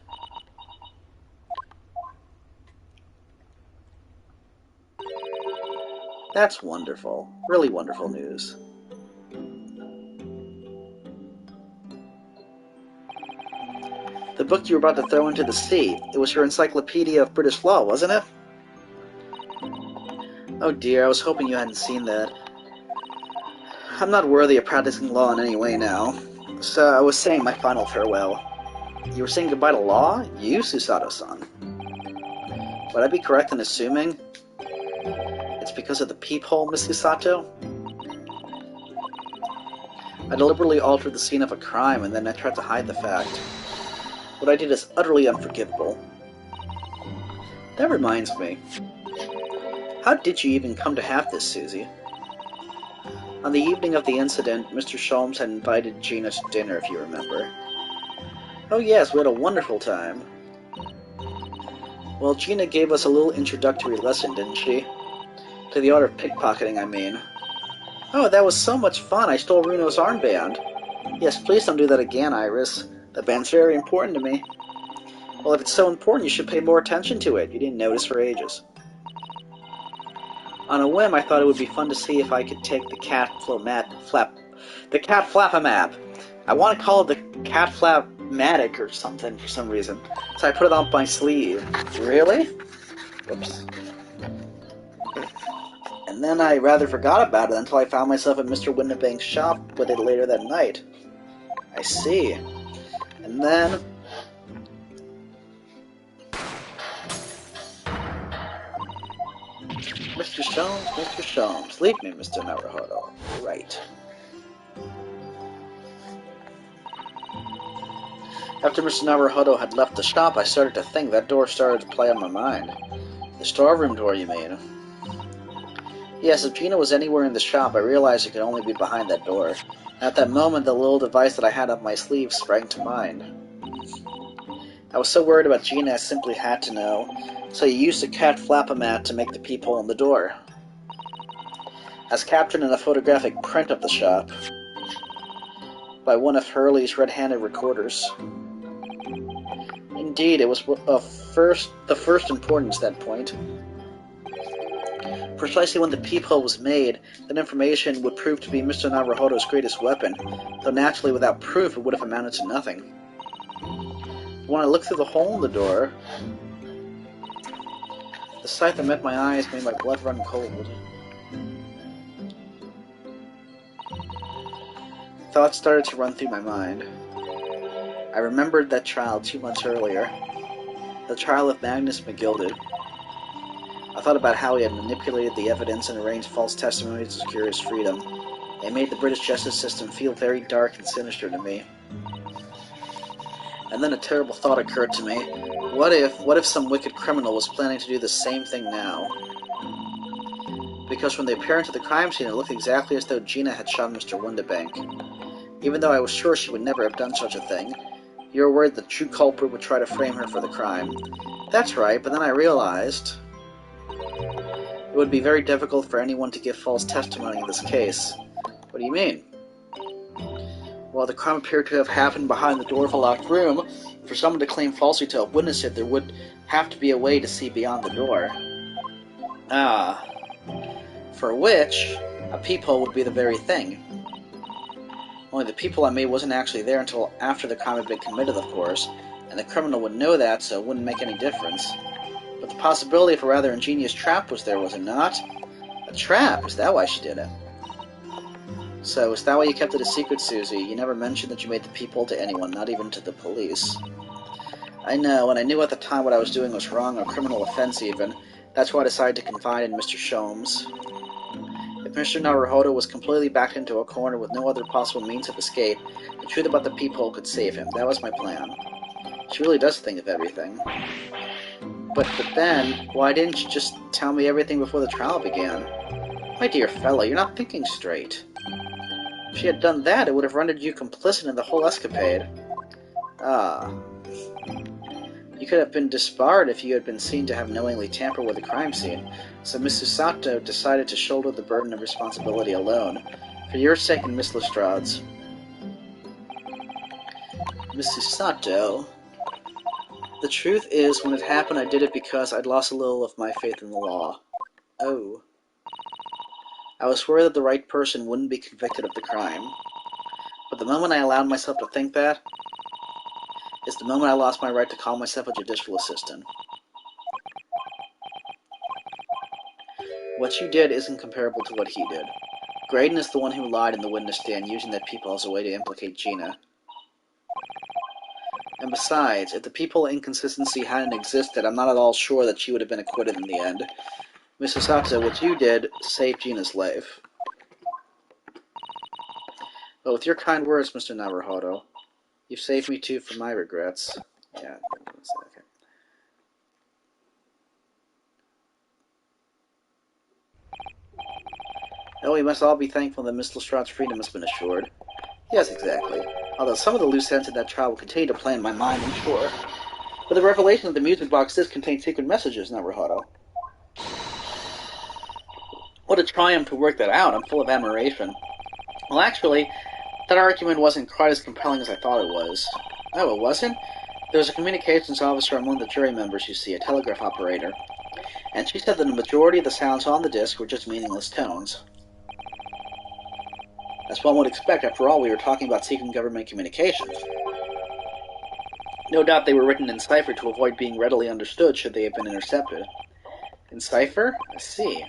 That's wonderful. Really wonderful news. The book you were about to throw into the sea. It was your Encyclopedia of British Law, wasn't it? Oh dear, I was hoping you hadn't seen that. I'm not worthy of practicing law in any way now. So I was saying my final farewell. You were saying goodbye to law? You, Susato-san? Would I be correct in assuming it's because of the peephole, Miss Susato? I deliberately altered the scene of a crime, and then I tried to hide the fact. What I did is utterly unforgivable. That reminds me. How did you even come to have this, Susie? On the evening of the incident, Mr. Sholmes had invited Gina to dinner, if you remember. Oh yes, we had a wonderful time. Well, Gina gave us a little introductory lesson, didn't she? To the art of pickpocketing, I mean. Oh, that was so much fun, I stole Runo's armband. Yes, please don't do that again, Iris. The band's very important to me. Well, if it's so important, you should pay more attention to it. You didn't notice for ages. On a whim, I thought it would be fun to see if I could take the cat flap-a-map. I want to call it the cat flap-matic or something for some reason. So I put it on my sleeve. Really? Whoops. And then I rather forgot about it until I found myself at Mr. Windibank's shop with it later that night. I see. And then... Mr. Sholmes, leave me, Mr. Naruhodo. Right. After Mr. Naruhodo had left the shop, I started to think. That door started to play on my mind. The storeroom door, you mean? Yes, if Gina was anywhere in the shop, I realized it could only be behind that door. At that moment, the little device that I had up my sleeve sprang to mind. I was so worried about Gina, I simply had to know, so you used a cat flap-a-mat to make the peephole in the door. As captured in a photographic print of the shop, by one of Hurley's red-handed recorders. Indeed, it was the first importance at that point. Precisely when the peephole was made, that information would prove to be Mr. Naruhodo's greatest weapon, though naturally without proof it would have amounted to nothing. When I looked through the hole in the door, the sight that met my eyes made my blood run cold. Thoughts started to run through my mind. I remembered that trial 2 months earlier, the trial of Magnus McGildy. I thought about how he had manipulated the evidence and arranged false testimony to secure his freedom. It made the British justice system feel very dark and sinister to me. And then a terrible thought occurred to me. What if some wicked criminal was planning to do the same thing now? because from the appearance of the crime scene, it looked exactly as though Gina had shot Mr. Windibank. Even though I was sure she would never have done such a thing, you were worried the true culprit would try to frame her for the crime. That's right, but then I realized it would be very difficult for anyone to give false testimony in this case. What do you mean? Well, the crime appeared to have happened behind the door of a locked room. For someone to claim falsely to have witnessed it, there would have to be a way to see beyond the door. Ah. For which, a peephole would be the very thing. Only the peephole I made wasn't actually there until after the crime had been committed, of course, and the criminal would know that, so it wouldn't make any difference. But the possibility of a rather ingenious trap was there, was it not? A trap? Is that why she did it? So, is that why you kept it a secret, Susie? You never mentioned that you made the peephole to anyone, not even to the police. I know, and I knew at the time what I was doing was wrong, a criminal offense even. That's why I decided to confide in Mr. Sholmes. If Mr. Naruhodo was completely backed into a corner with no other possible means of escape, the truth about the peephole could save him. That was my plan. She really does think of everything. But then, why didn't you just tell me everything before the trial began? My dear fellow, you're not thinking straight. If she had done that, it would have rendered you complicit in the whole escapade. Ah. You could have been disbarred if you had been seen to have knowingly tampered with the crime scene, so Miss Susato decided to shoulder the burden of responsibility alone, for your sake and Miss Lestrade's. Miss Susato... The truth is, when it happened, I did it because I'd lost a little of my faith in the law. Oh. I was worried that the right person wouldn't be convicted of the crime. But the moment I allowed myself to think that, is the moment I lost my right to call myself a judicial assistant. What you did isn't comparable to what he did. Graydon is the one who lied in the witness stand, using that peephole as a way to implicate Gina. And besides, if the peephole inconsistency hadn't existed, I'm not at all sure that she would have been acquitted in the end. Mrs. Sato, what you did saved Gina's life. But with your kind words, Mr. Naruhodo, you've saved me too from my regrets. Yeah, okay. Oh, we must all be thankful that Miss Lestrade's freedom has been assured. Yes, exactly. Although some of the loose ends of that trial will continue to play in my mind, I'm sure. But the revelation that the music box does contain secret messages, Naruhodo. What a triumph to work that out. I'm full of admiration. Well, actually, that argument wasn't quite as compelling as I thought it was. Oh, it wasn't? There was a communications officer among the jury members, you see, a telegraph operator. And she said that the majority of the sounds on the disc were just meaningless tones. As one would expect, after all, we were talking about secret government communications. No doubt they were written in cipher to avoid being readily understood should they have been intercepted. In cipher? I see.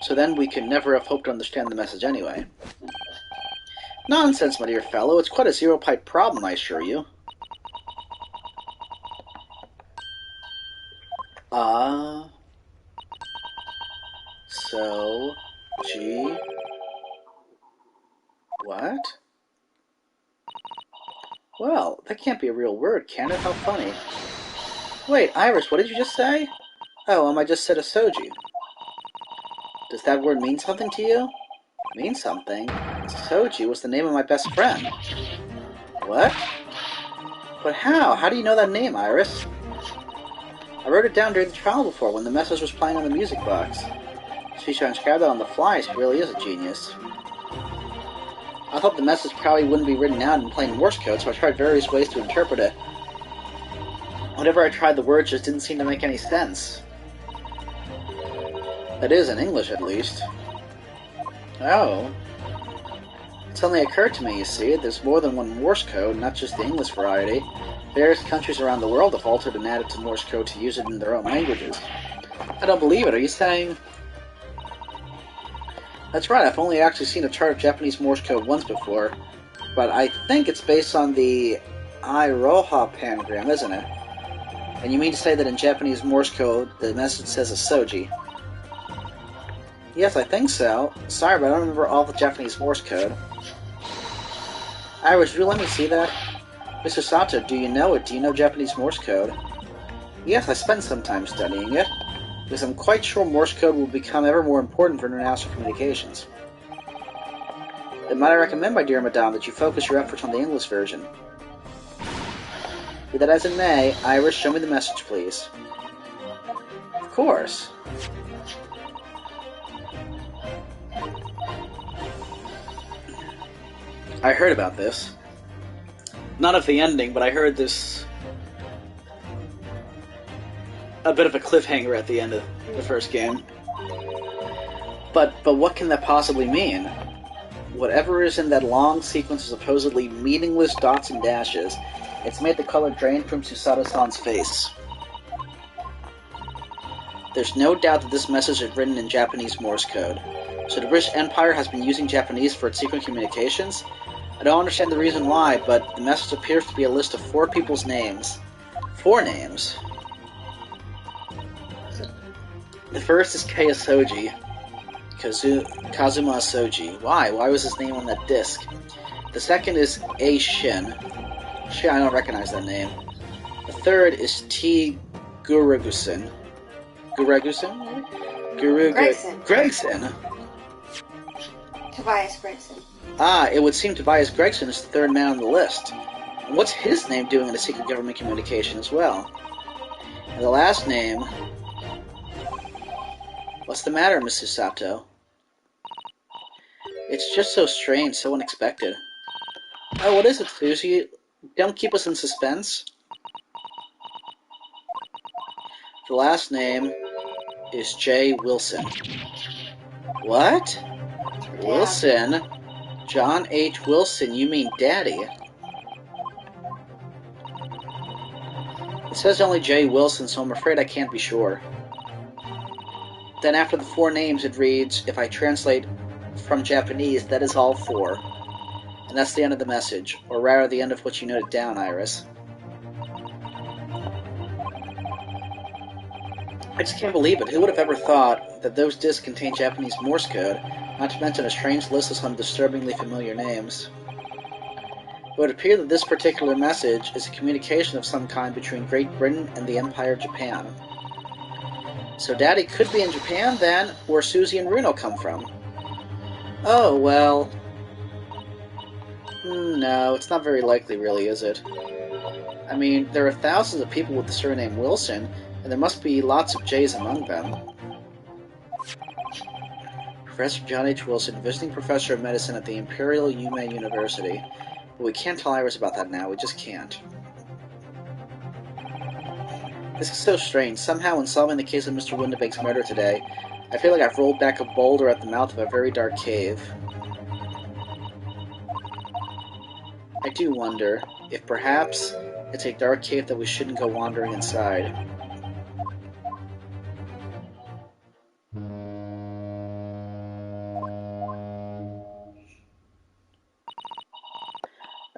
So then we could never have hoped to understand the message anyway. Nonsense, my dear fellow. It's quite a zero-pipe problem, I assure you. So... G... What? Well, that can't be a real word, can it? How funny. Wait, Iris, what did you just say? Oh, I just said Asogi. Does that word mean something to you? Mean something? Soji was the name of my best friend. What? But how? How do you know that name, Iris? I wrote it down during the trial before, when the message was playing on the music box. She transcribed that on the fly. She really is a genius. I thought the message probably wouldn't be written out in plain Morse code, so I tried various ways to interpret it. Whenever I tried, the words just didn't seem to make any sense. That is, in English at least. Oh. It suddenly occurred to me, you see, there's more than one Morse code, not just the English variety. Various countries around the world have altered and added to Morse code to use it in their own languages. I don't believe it. Are you saying... That's right, I've only actually seen a chart of Japanese Morse code once before, but I think it's based on the Iroha pangram, isn't it? And you mean to say that in Japanese Morse code, the message says Asogi? Yes, I think so. Sorry, but I don't remember all the Japanese Morse code. Iris, would you let me see that? Mr. Sato, do you know it? Do you know Japanese Morse code? Yes, I spent some time studying it. because I'm quite sure Morse code will become ever more important for international communications. Then might I recommend, my dear Madame, that you focus your efforts on the English version. Be that as it may, Iris, show me the message, please. Of course. I heard about this. Not of the ending, but I heard this... a bit of a cliffhanger at the end of the first game. But what can that possibly mean? Whatever is in that long sequence of supposedly meaningless dots and dashes, it's made the color drain from Susato-san's face. There's no doubt that this message is written in Japanese Morse code. So the British Empire has been using Japanese for its secret communications? I don't understand the reason why, but the message appears to be a list of 4 people's names. 4 names. The first is Keiya Soji. Kazuma Soji. Why? Why was his name on that disc? The second is A. Shin. Shit, I don't recognize that name. The third is T. Guregusen. Guregusen? Gregson. Tobias Gregson. Ah, it would seem Tobias Gregson is the third man on the list. And what's his name doing in a secret government communication as well? And the last name... What's the matter, Mrs. Sato? It's just so strange, so unexpected. Oh, what is it, Susie? Don't keep us in suspense. The last name is J. Wilson. What? Yeah. Wilson? John H. Wilson, you mean Daddy? It says only J. Wilson, so I'm afraid I can't be sure. Then after the 4 names it reads, if I translate from Japanese, that is all 4. And that's the end of the message, or rather the end of what you noted down, Iris. I just can't believe it. Who would have ever thought that those discs contain Japanese Morse code, not to mention a strange list of some disturbingly familiar names? It would appear that this particular message is a communication of some kind between Great Britain and the Empire of Japan. So Daddy could be in Japan, then, where Susie and Runo come from. Oh, well... No, it's not very likely, really, is it? I mean, there are thousands of people with the surname Wilson, and there must be lots of J's among them. Professor John H. Wilson, visiting professor of medicine at the Imperial Yume University. But we can't tell Iris about that now, we just can't. This is so strange. Somehow, in solving the case of Mr. Windibake's murder today, I feel like I've rolled back a boulder at the mouth of a very dark cave. I do wonder if perhaps it's a dark cave that we shouldn't go wandering inside.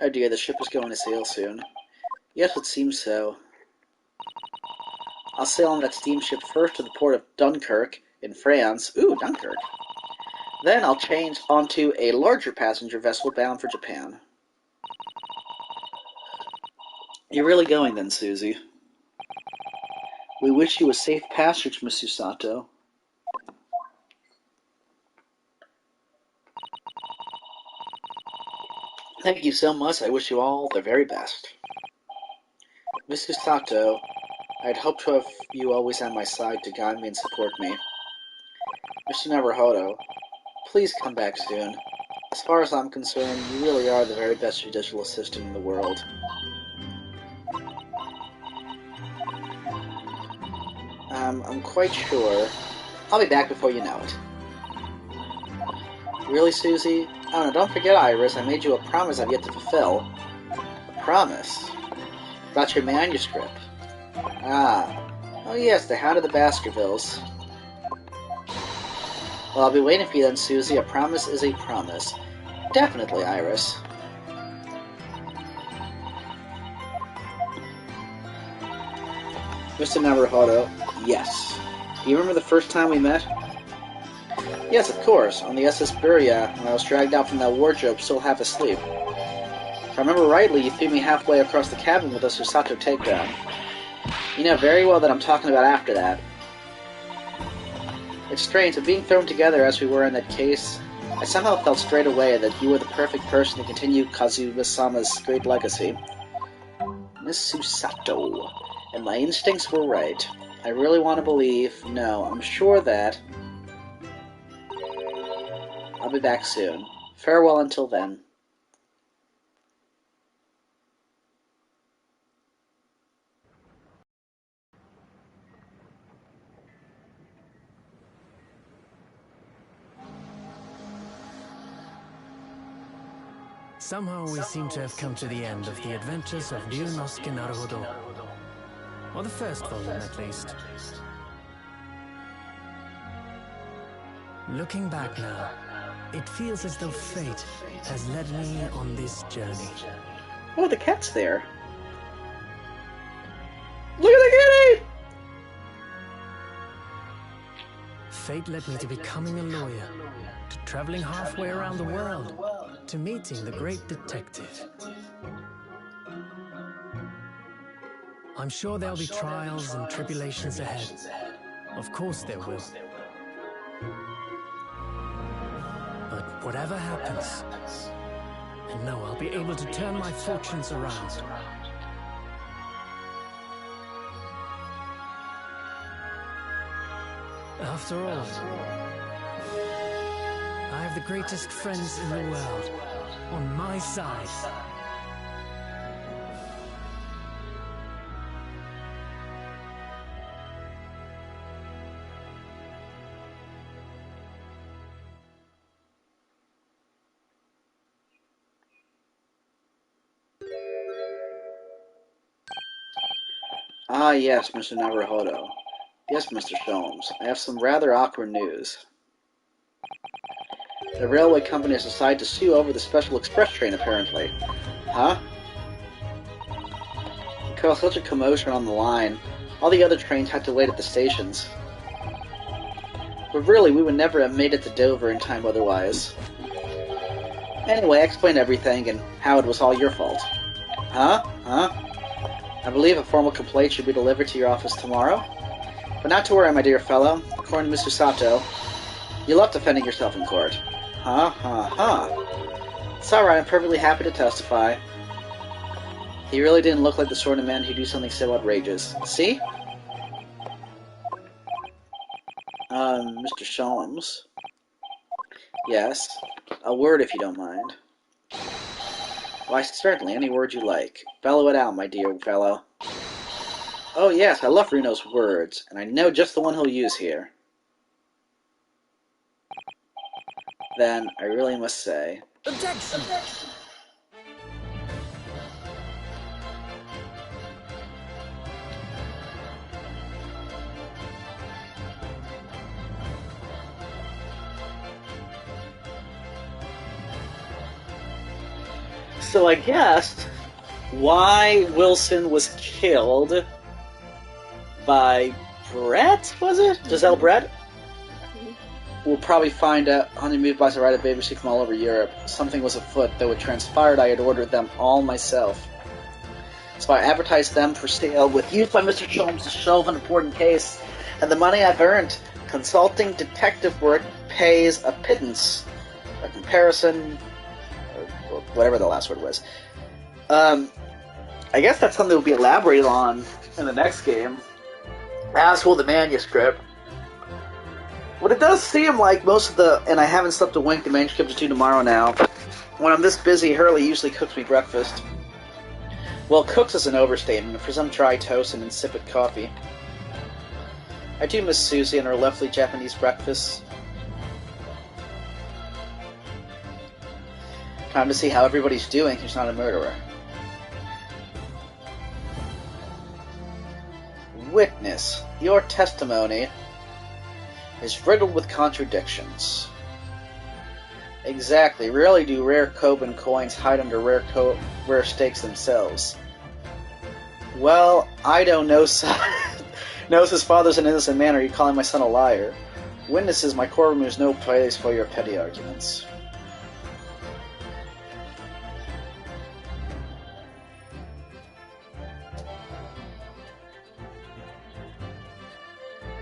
Oh dear, the ship is going to sail soon. Yes, it seems so. I'll sail on that steamship first to the port of Dunkirk, in France. Ooh, Dunkirk. Then I'll change onto a larger passenger vessel bound for Japan. You're really going then, Susie. We wish you a safe passage, Miss Susato. Thank you so much. I wish you all the very best. Miss Susato, I'd hoped to have you always on my side to guide me and support me. Mr. Naruhodo, please come back soon. As far as I'm concerned, you really are the very best judicial assistant in the world. I'm quite sure. I'll be back before you know it. Really, Susie? Oh no, don't forget, Iris, I made you a promise I've yet to fulfill. A promise? About your manuscript. Ah. Oh yes, the Hound of the Baskervilles. Well, I'll be waiting for you then, Susie. A promise is a promise. Definitely, Iris. Mr. Naruhodo, yes. Do you remember the first time we met? Yes, of course, on the SS Buria, when I was dragged out from that wardrobe still half asleep. If I remember rightly, you threw me halfway across the cabin with a Susato takedown. You know very well that I'm talking about after that. It's strange, but being thrown together as we were in that case, I somehow felt straight away that you were the perfect person to continue Kazuma-sama's great legacy. Miss Susato. And my instincts were right. I really want to believe, no, I'm sure that... I'll be back soon. Farewell until then. Somehow we seem to have come to the end of the adventures of Ryunosuke Naruhodo. Or the first volume, at least. Looking back now, it feels as though fate has led me on this journey. Oh, the cat's there. Look at the kitty! Fate led me to becoming a lawyer, to traveling halfway around the world, to meeting the great detective. I'm sure there'll be trials and tribulations ahead. Of course there will. But whatever happens, I know I'll be able to turn my fortunes around. After all, I have the greatest friends in the world on my side. Ah, yes, Mr. Naruhodo. Yes, Mr. Sholmes. I have some rather awkward news. The railway company has decided to sue over the special express train, apparently. Huh? It caused such a commotion on the line. All the other trains had to wait at the stations. But really, we would never have made it to Dover in time otherwise. Anyway, I explained everything and how it was all your fault. Huh? I believe a formal complaint should be delivered to your office tomorrow. But not to worry, my dear fellow. According to Miss Susato, you love defending yourself in court. It's alright, I'm perfectly happy to testify. He really didn't look like the sort of man who'd do something so outrageous. See? Mr. Sholmes. Yes? A word, if you don't mind. Why, certainly, any word you like. Bellow it out, my dear fellow. Oh yes, I love Reno's words, and I know just the one he'll use here. Then, I really must say... Objection! So I guess why Wilson was killed by Brett, was it? Giselle Brett? We'll probably find out on the move by the right of BBC from all over Europe. Something was afoot, though it transpired I had ordered them all myself. So I advertised them for sale with use by Mr. Sholmes to shelve an important case, and the money I've earned consulting detective work pays a pittance. A comparison, or whatever the last word was. I guess that's something that will be elaborated on in the next game. As will the manuscript. What it does seem like most of the, and I haven't slept a wink, the manuscript is due tomorrow now. When I'm this busy, Hurley usually cooks me breakfast. Well, cooks is an overstatement. For some dry toast and insipid coffee. I do miss Susie and her lovely Japanese breakfasts. Time to see how everybody's doing who's not a murderer. Witness, your testimony is riddled with contradictions. Exactly. Rarely do rare Koban coins hide under rare stakes themselves. Well, Ido knows his father's an innocent man, or you calling my son a liar. Witnesses, my courtroom is no place for your petty arguments.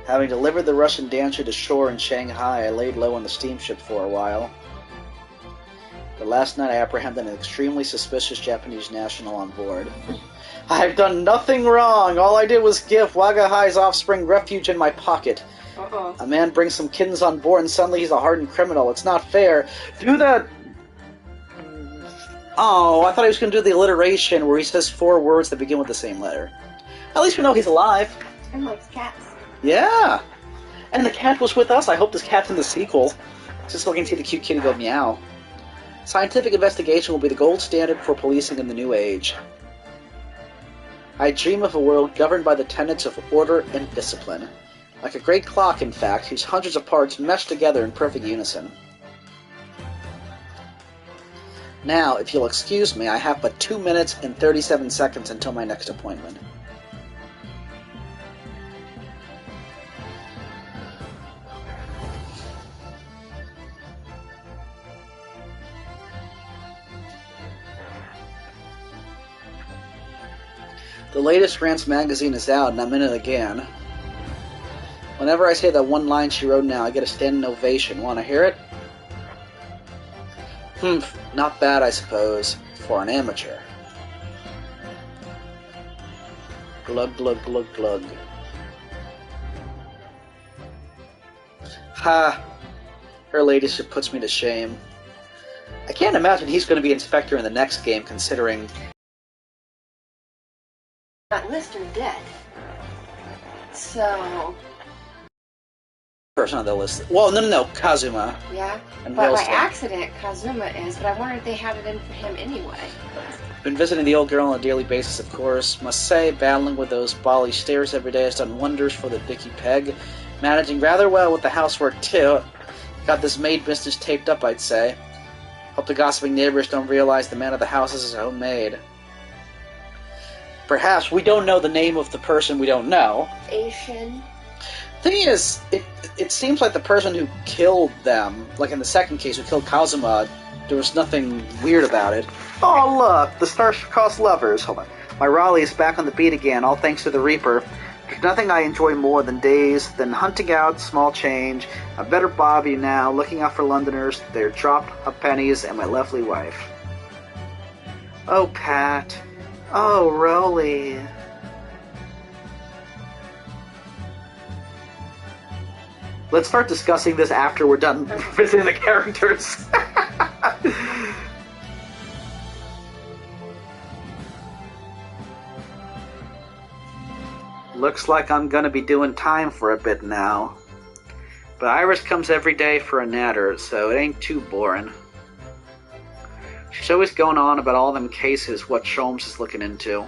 Having delivered the Russian dancer to shore in Shanghai, I laid low on the steamship for a while. But last night I apprehended an extremely suspicious Japanese national on board. I've done nothing wrong! All I did was give Wagahai's offspring refuge in my pocket. Uh-oh. A man brings some kittens on board and suddenly he's a hardened criminal. It's not fair. Do that... Oh, I thought he was going to do the alliteration where he says 4 words that begin with the same letter. At least we know he's alive. And likes cats. Yeah. And the cat was with us. I hope this cat's in the sequel. Just looking to see the cute kitty go meow. Scientific investigation will be the gold standard for policing in the new age. I dream of a world governed by the tenets of order and discipline. Like a great clock, in fact, whose hundreds of parts mesh together in perfect unison. Now, if you'll excuse me, I have but 2 minutes and 37 seconds until my next appointment. The latest Grant's magazine is out, and I'm in it again. Whenever I say that one line she wrote now, I get a standing ovation. Want to hear it? Not bad, I suppose, for an amateur. Glug, glug, glug, glug. Ha! Her ladyship puts me to shame. I can't imagine he's going to be Inspector in the next game, considering... Not Mr. Dead. So... person on the list. Well, no, Kazuma. Yeah, And but by Railstorm. accident, Kazuma is, but I wonder if they had it in for him anyway. Been visiting the old girl on a daily basis, of course. Must say, battling with those Bali stares every day has done wonders for the Dicky Peg. Managing rather well with the housework, too. Got this maid business taped up, I'd say. Hope the gossiping neighbors don't realize the man of the house is his own maid. Perhaps we don't know the name of the person we don't know. Asian. Thing is, it seems like the person who killed them, like in the second case, who killed Kazuma, there was nothing weird about it. Oh, look! The star-crossed lovers. Hold on. My Raleigh is back on the beat again, all thanks to the Reaper. There's nothing I enjoy more than hunting out small change, a better Bobby now, looking out for Londoners, their drop-up pennies, and my lovely wife. Oh, Pat. Oh, Rowley. Let's start discussing this after we're done visiting the characters. Looks like I'm gonna be doing time for a bit now. But Iris comes every day for a natter, so it ain't too boring. She's always going on about all them cases what Sholmes is looking into.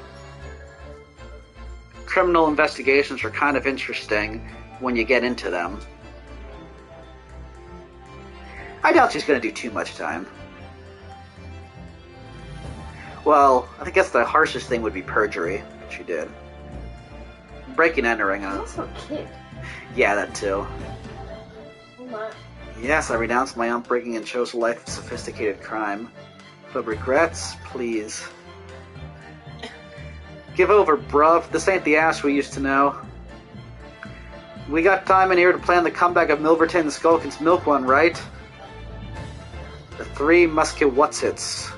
Criminal investigations are kind of interesting when you get into them. I doubt she's going to do too much time. Well, I think that's the harshest thing would be perjury, that she did. Breaking and entering, He's also a kid. Yeah, that too. Oh my. Yes, I renounced my upbringing and chose a life of sophisticated crime. But regrets? Please. Give over, bruv. This ain't the Ash we used to know. We got time in here to plan the comeback of Milverton and Skulkin's Milk One, right? The Three Musket Whatsits.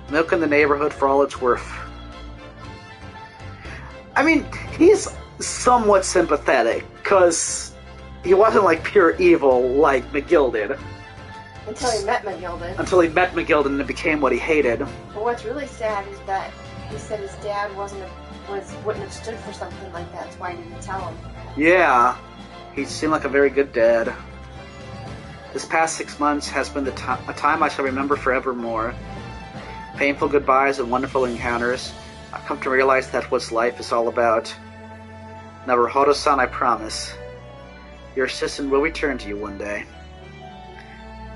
Milk in the neighborhood for all it's worth. I mean, he's somewhat sympathetic, because he wasn't like pure evil like McGill did. Until he met McGilden. Until he met McGill and it became what he hated. But what's really sad is that he said his dad wouldn't have stood for something like that. That's why he didn't tell him. Yeah, he seemed like a very good dad. This past 6 months has been a time I shall remember forevermore. Painful goodbyes and wonderful encounters. I've come to realize that's what life is all about. Naruhodo-san, I promise. Your assistant will return to you one day.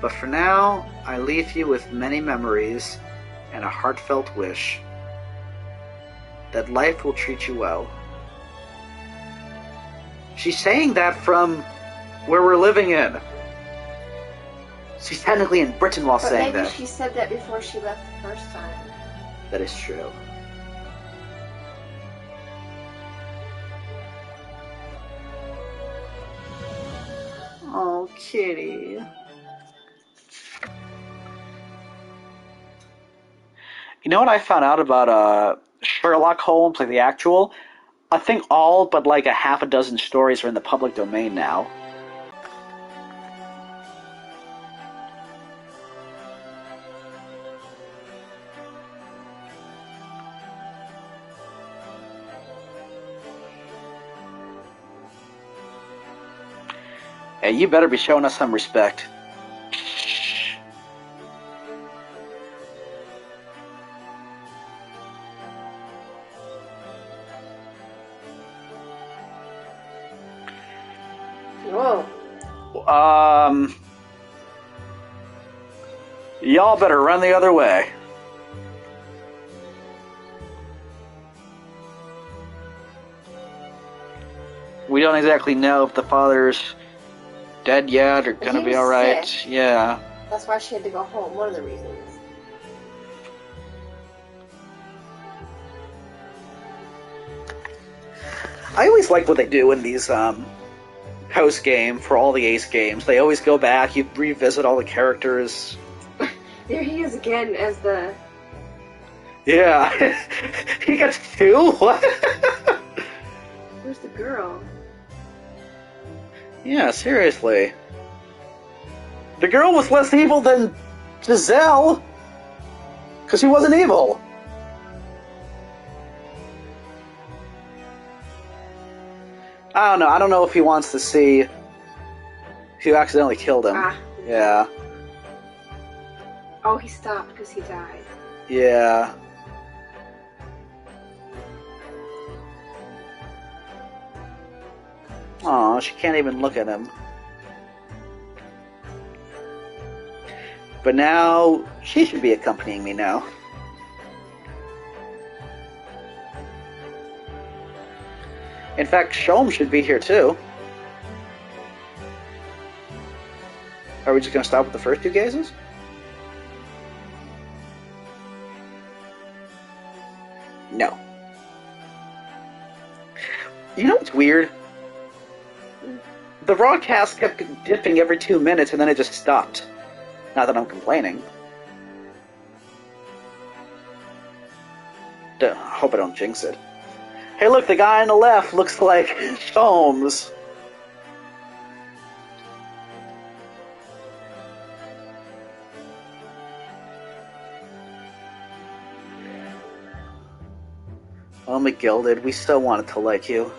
But for now, I leave you with many memories and a heartfelt wish that life will treat you well. She's saying that from where we're living in. She's technically in Britain while But saying maybe that. she said that before she left the first time. That is true. Oh, Kitty. You know what I found out about Sherlock Holmes, like the actual? I think all but like a half a dozen stories are in the public domain now. Hey, you better be showing us some respect. Whoa. Y'all better run the other way. We don't exactly know if the father's dead yet or gonna be alright. Sick. Yeah. That's why she had to go home. One of the reasons. I always like what they do in these post game for all the Ace games. They always go back, you revisit all the characters. There he is again as the... Yeah. He got two? What? Where's the girl? Yeah, seriously. The girl was less evil than Giselle. Because she wasn't evil. I don't know. I don't know if he wants to see who accidentally killed him. Ah. Yeah. Oh, he stopped because he died. Yeah. Aw, she can't even look at him. But now, she should be accompanying me now. In fact, Sholm should be here too. Are we just going to stop with the first two cases? No. You know what's weird? The broadcast kept dipping every 2 minutes and then it just stopped. Not that I'm complaining. Hope I don't jinx it. Hey look, the guy on the left looks like Sholmes. Oh, McGilded, we so wanted to like you.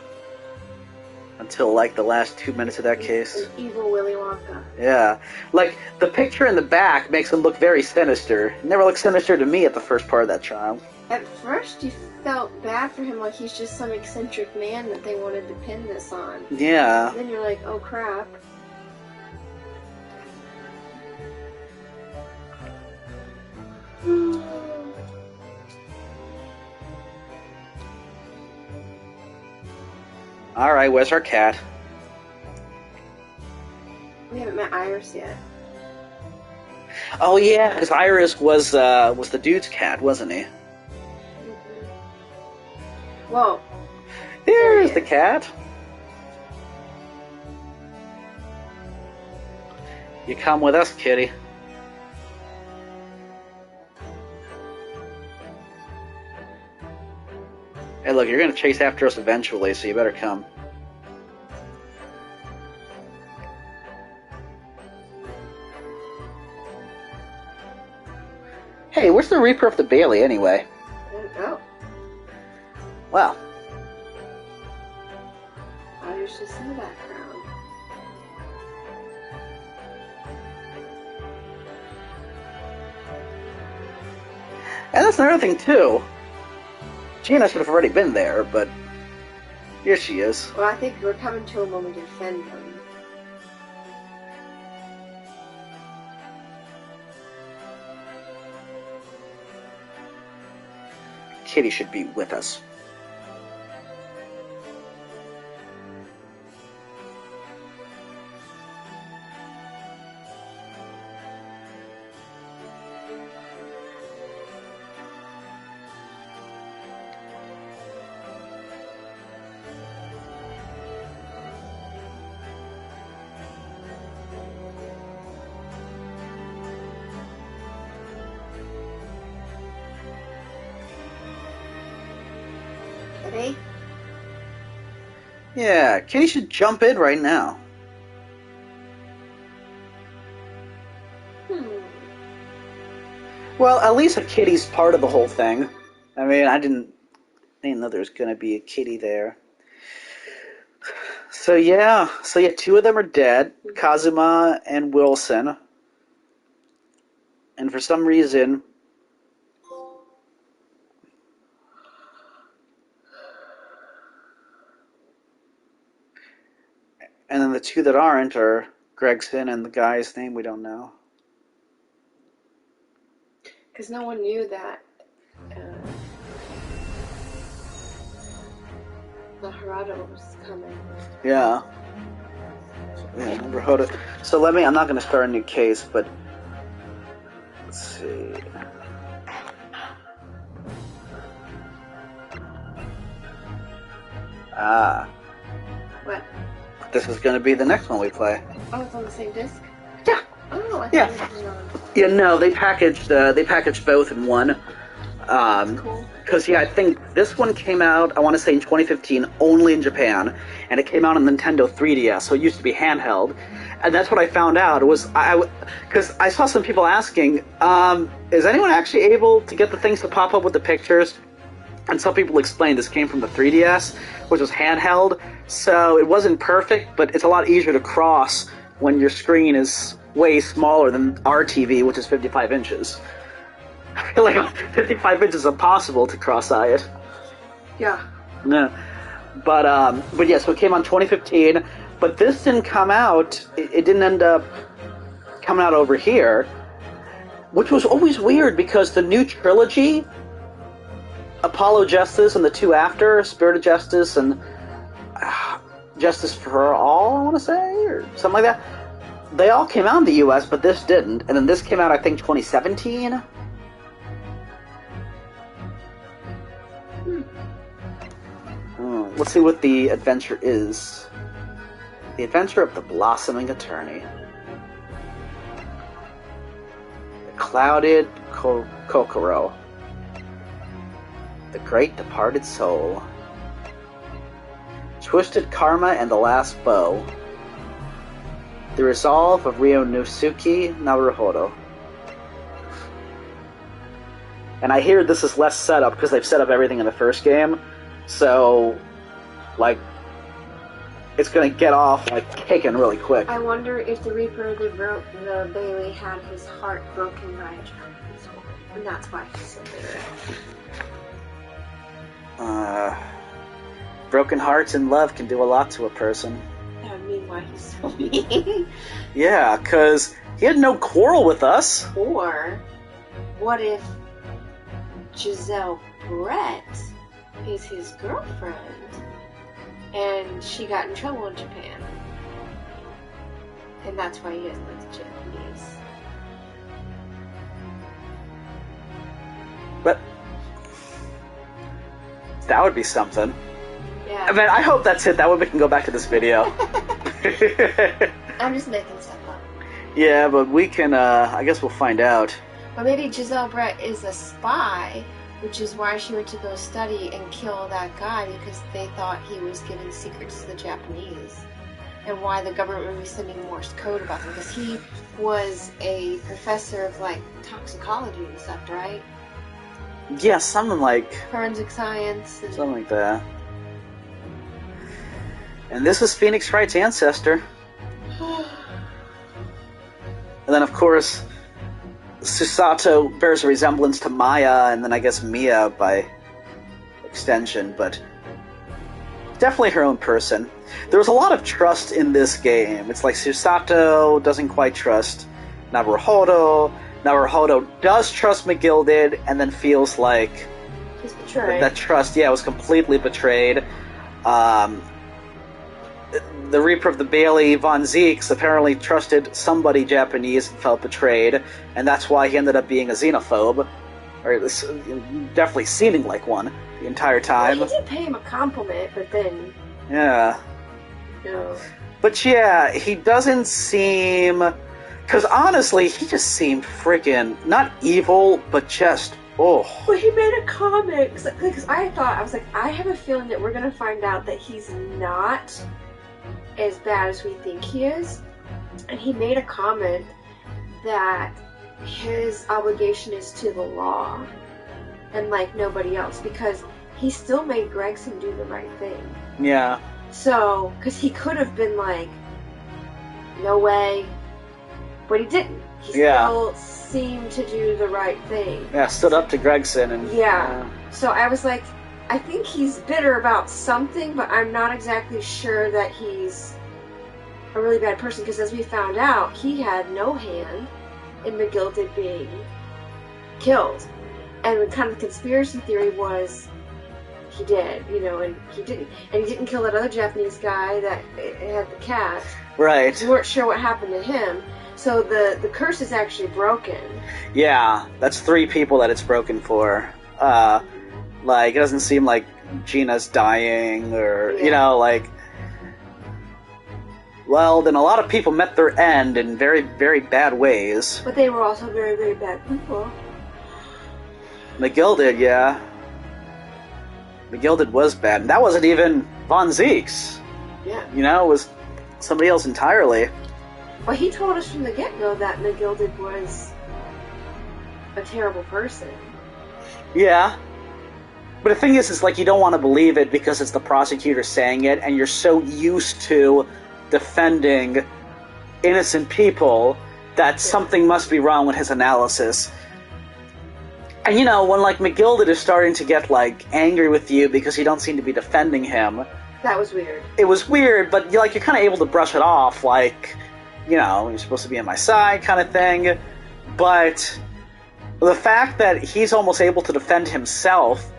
Until, like, the last 2 minutes of that case. An evil Willy Wonka. Yeah. Like, the picture in the back makes him look very sinister. It never looked sinister to me at the first part of that trial. At first, you felt bad for him, like he's just some eccentric man that they wanted to pin this on. Yeah. Then you're like, oh crap. Alright, where's our cat? We haven't met Iris yet. Oh yeah, because Iris was the dude's cat, wasn't he? Whoa. There's the cat. You come with us, kitty. Hey, look, you're gonna chase after us eventually, so you better come. Hey, where's the Reaper of the Bailey, anyway? I don't know. Well. Iris just in the background. And that's another thing, too. Gina should have already been there, but here she is. Well, I think we're coming to him when we defend him. Kitty should be with us. Kitty? Yeah, Kitty should jump in right now. Well, at least a kitty's part of the whole thing. I mean, I didn't know there was gonna be a kitty there. So yeah, two of them are dead, Kazuma and Wilson. And for some reason, and then the two that aren't are Gregson and the guy's name we don't know. Because no one knew that the Harada was coming. Yeah. Harada. So I'm not going to start a new case, but let's see. What? This is going to be the next one we play. Oh, it's on the same disc? Yeah. Oh, I thought Yeah. it was on. Yeah, no, they packaged both in one. Cool. Because I think this one came out, I want to say in 2015, only in Japan, and it came out on Nintendo 3DS, so it used to be handheld. And that's what I found out was because I saw some people asking, is anyone actually able to get the things to pop up with the pictures? And some people explained this came from the 3DS, which was handheld, so it wasn't perfect, but it's a lot easier to cross when your screen is way smaller than our TV, which is 55 inches. I feel like 55 inches is impossible to cross-eye it. Yeah. No. But yeah, so it came out in 2015, but this didn't come out, it didn't end up coming out over here, which was always weird because the new trilogy, Apollo Justice and the two after, Spirit of Justice and Justice for All, I want to say, or something like that, they all came out in the US, but this didn't, and then this came out, I think, 2017? Let's see what the adventure is. The Adventure of the Blossoming Attorney. The Clouded Kokoro. The Great Departed Soul. Twisted Karma and the Last Bow. The Resolve of Ryonosuke Naruhodo. And I hear this is less setup because they've set up everything in the first game. So, like, it's gonna get off, like, kicking really quick. I wonder if the Reaper of the Bailey had his heart broken by a Japanese woman, and that's why he's so bitter. Broken hearts and love can do a lot to a person. That would mean why he's so mean. Yeah, because he had no quarrel with us. Or, what if Giselle Brett is his girlfriend, and she got in trouble in Japan, and that's why he doesn't like the Japanese. But that would be something. Yeah. I mean, I hope that's it. That way we can go back to this video. I'm just making stuff up. Yeah, but we can, I guess we'll find out. Or maybe Giselle Brett is a spy, which is why she went to go study and kill that guy, because they thought he was giving secrets to the Japanese. And why the government would be sending Morse code about him, because he was a professor of, like, toxicology and stuff, right? Yeah, something like... Forensic science. And... something like that. And this is Phoenix Wright's ancestor. And then, of course, Susato bears a resemblance to Maya, and then I guess Mia by extension, but definitely her own person. There was a lot of trust in this game. It's like Susato doesn't quite trust Naruhodo. Naruhodo does trust McGilded, and then feels like he's betrayed. That trust, was completely betrayed. The Reaper of the Bailey, Von Zeeks, apparently trusted somebody Japanese and felt betrayed, and that's why he ended up being a xenophobe, or definitely seeming like one the entire time. Well, he did pay him a compliment, but then... Yeah. No. But yeah, he doesn't seem... Because honestly, he just seemed freaking, not evil, but just Oh. Well, he made a comment because I was like, I have a feeling that we're gonna find out that he's not as bad as we think he is, and he made a comment that his obligation is to the law and like nobody else, because he still made Gregson do the right thing. Yeah. So, because he could have been like, no way, but he didn't. He still seemed to do the right thing. Yeah, stood up to Gregson and... Yeah. So I was like, I think he's bitter about something, but I'm not exactly sure that he's a really bad person, because as we found out, he had no hand in McGilded being killed. And the kind of conspiracy theory was he did, and he didn't. And he didn't kill that other Japanese guy that had the cat. Right. We weren't sure what happened to him. So the curse is actually broken. Yeah, that's 3 people that it's broken for. Like, it doesn't seem like Gina's dying or, well, then a lot of people met their end in very, very bad ways. But they were also very, very bad people. McGilded, yeah. McGilded was bad. And that wasn't even Von Zeeks. Yeah. It was somebody else entirely. Well, he told us from the get-go that McGilded was a terrible person. Yeah. But the thing is like, you don't want to believe it because it's the prosecutor saying it, and you're so used to defending innocent people that something must be wrong with his analysis. And when like McGilded is starting to get like angry with you because you don't seem to be defending him. That was weird. It was weird, but you're kind of able to brush it off, like, you're supposed to be on my side kind of thing. But the fact that he's almost able to defend himself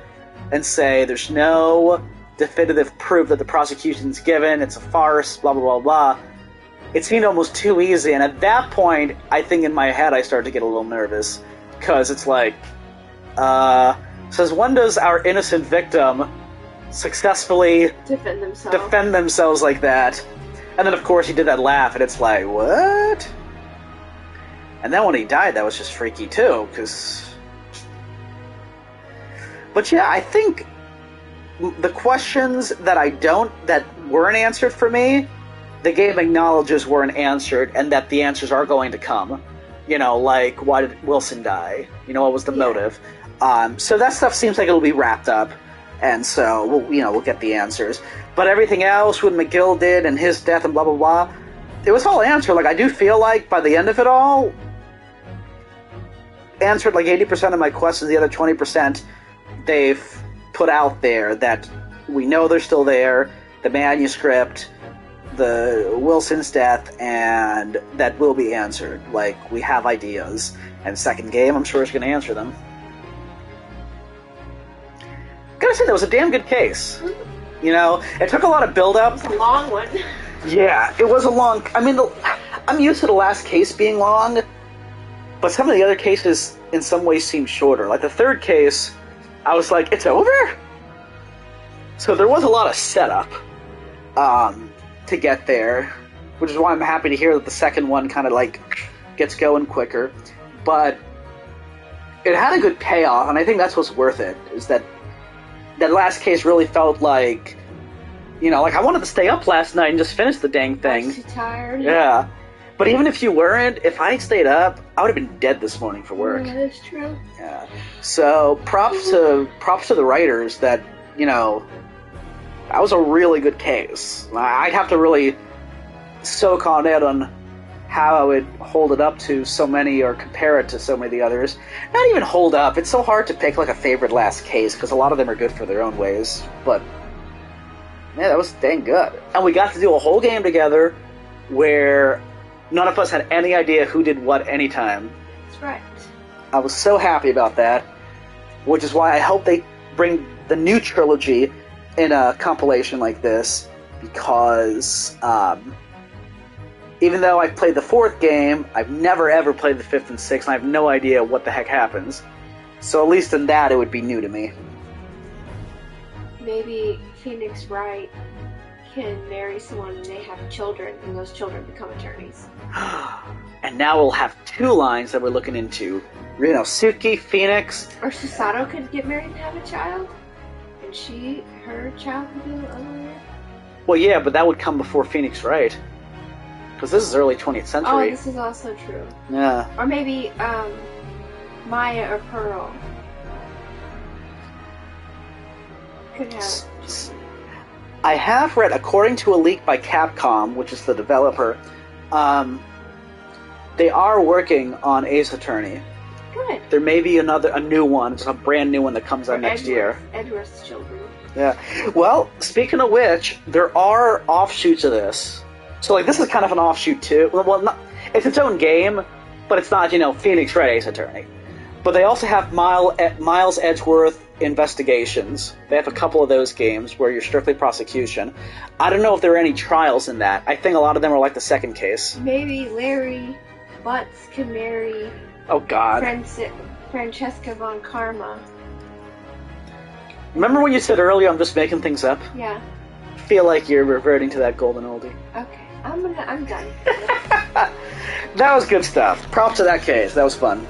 and say there's no definitive proof that the prosecution's given, it's a farce, blah, blah, blah, blah, it seemed almost too easy. And at that point, I think in my head I started to get a little nervous. Because it's like, says, when does our innocent victim successfully defend themselves like that? And then, of course, he did that laugh, and it's like, what? And then when he died, that was just freaky, too, because... But yeah, I think the questions that weren't answered for me, the game acknowledges weren't answered, and that the answers are going to come. Like, why did Wilson die? What was the motive? So that stuff seems like it'll be wrapped up, and so we'll get the answers. But everything else with McGilded and his death and blah blah blah, it was all answered. Like, I do feel like by the end of it all, answered like 80% of my questions. The other 20% they've put out there that we know they're still there. The manuscript, the Wilson's death, and that will be answered. Like, we have ideas, and second game, I'm sure is going to answer them. Gotta say, that was a damn good case. It took a lot of build-up. It's a long one. Yeah, it was a long... I mean, I'm used to the last case being long, but some of the other cases in some ways seem shorter. Like the third case, I was like, it's over? So there was a lot of setup to get there, which is why I'm happy to hear that the second one kind of like gets going quicker. But it had a good payoff, and I think that's what's worth it, is that last case really felt like, like I wanted to stay up last night and just finish the dang thing. I was too tired. Yeah. But even if you weren't, if I stayed up, I would have been dead this morning for work. Yeah, that's true. Yeah. So props to the writers that, that was a really good case. I'd have to really soak on it on how I would hold it up to so many or compare it to so many of the others. Not even hold up. It's so hard to pick like a favorite last case because a lot of them are good for their own ways. But, man, that was dang good. And we got to do a whole game together where none of us had any idea who did what anytime. That's right. I was so happy about that, which is why I hope they bring the new trilogy in a compilation like this, because even though I've played the fourth game, I've never ever played the fifth and sixth, and I have no idea what the heck happens. So at least in that, it would be new to me. Maybe Phoenix Wright can marry someone and they have children, and those children become attorneys. And now we'll have 2 lines that we're looking into. Rinosuke, Phoenix. Or Susato could get married and have a child, and her child could be a lawyer. Well, yeah, but that would come before Phoenix Wright. Because this is early 20th century. Oh, this is also true. Yeah. Or maybe Maya or Pearl could have. I have read, according to a leak by Capcom, which is the developer, they are working on Ace Attorney. Good. There may be a new one, just a brand new one that comes out next year. Edward's children. Yeah. Well, speaking of which, there are offshoots of this. So, like, this is kind of an offshoot, too. Well, it's its own game, but it's not, Phoenix Wright Ace Attorney. But they also have Miles Edgeworth Investigations. They have a couple of those games where you're strictly prosecution. I don't know if there are any trials in that. I think a lot of them are like the second case. Maybe Larry Butts can marry Oh, God. Francesca von Karma. Remember when you said earlier I'm just making things up? Yeah. I feel like you're reverting to that golden oldie. Okay. I'm done. That was good stuff. Props to that case. That was fun.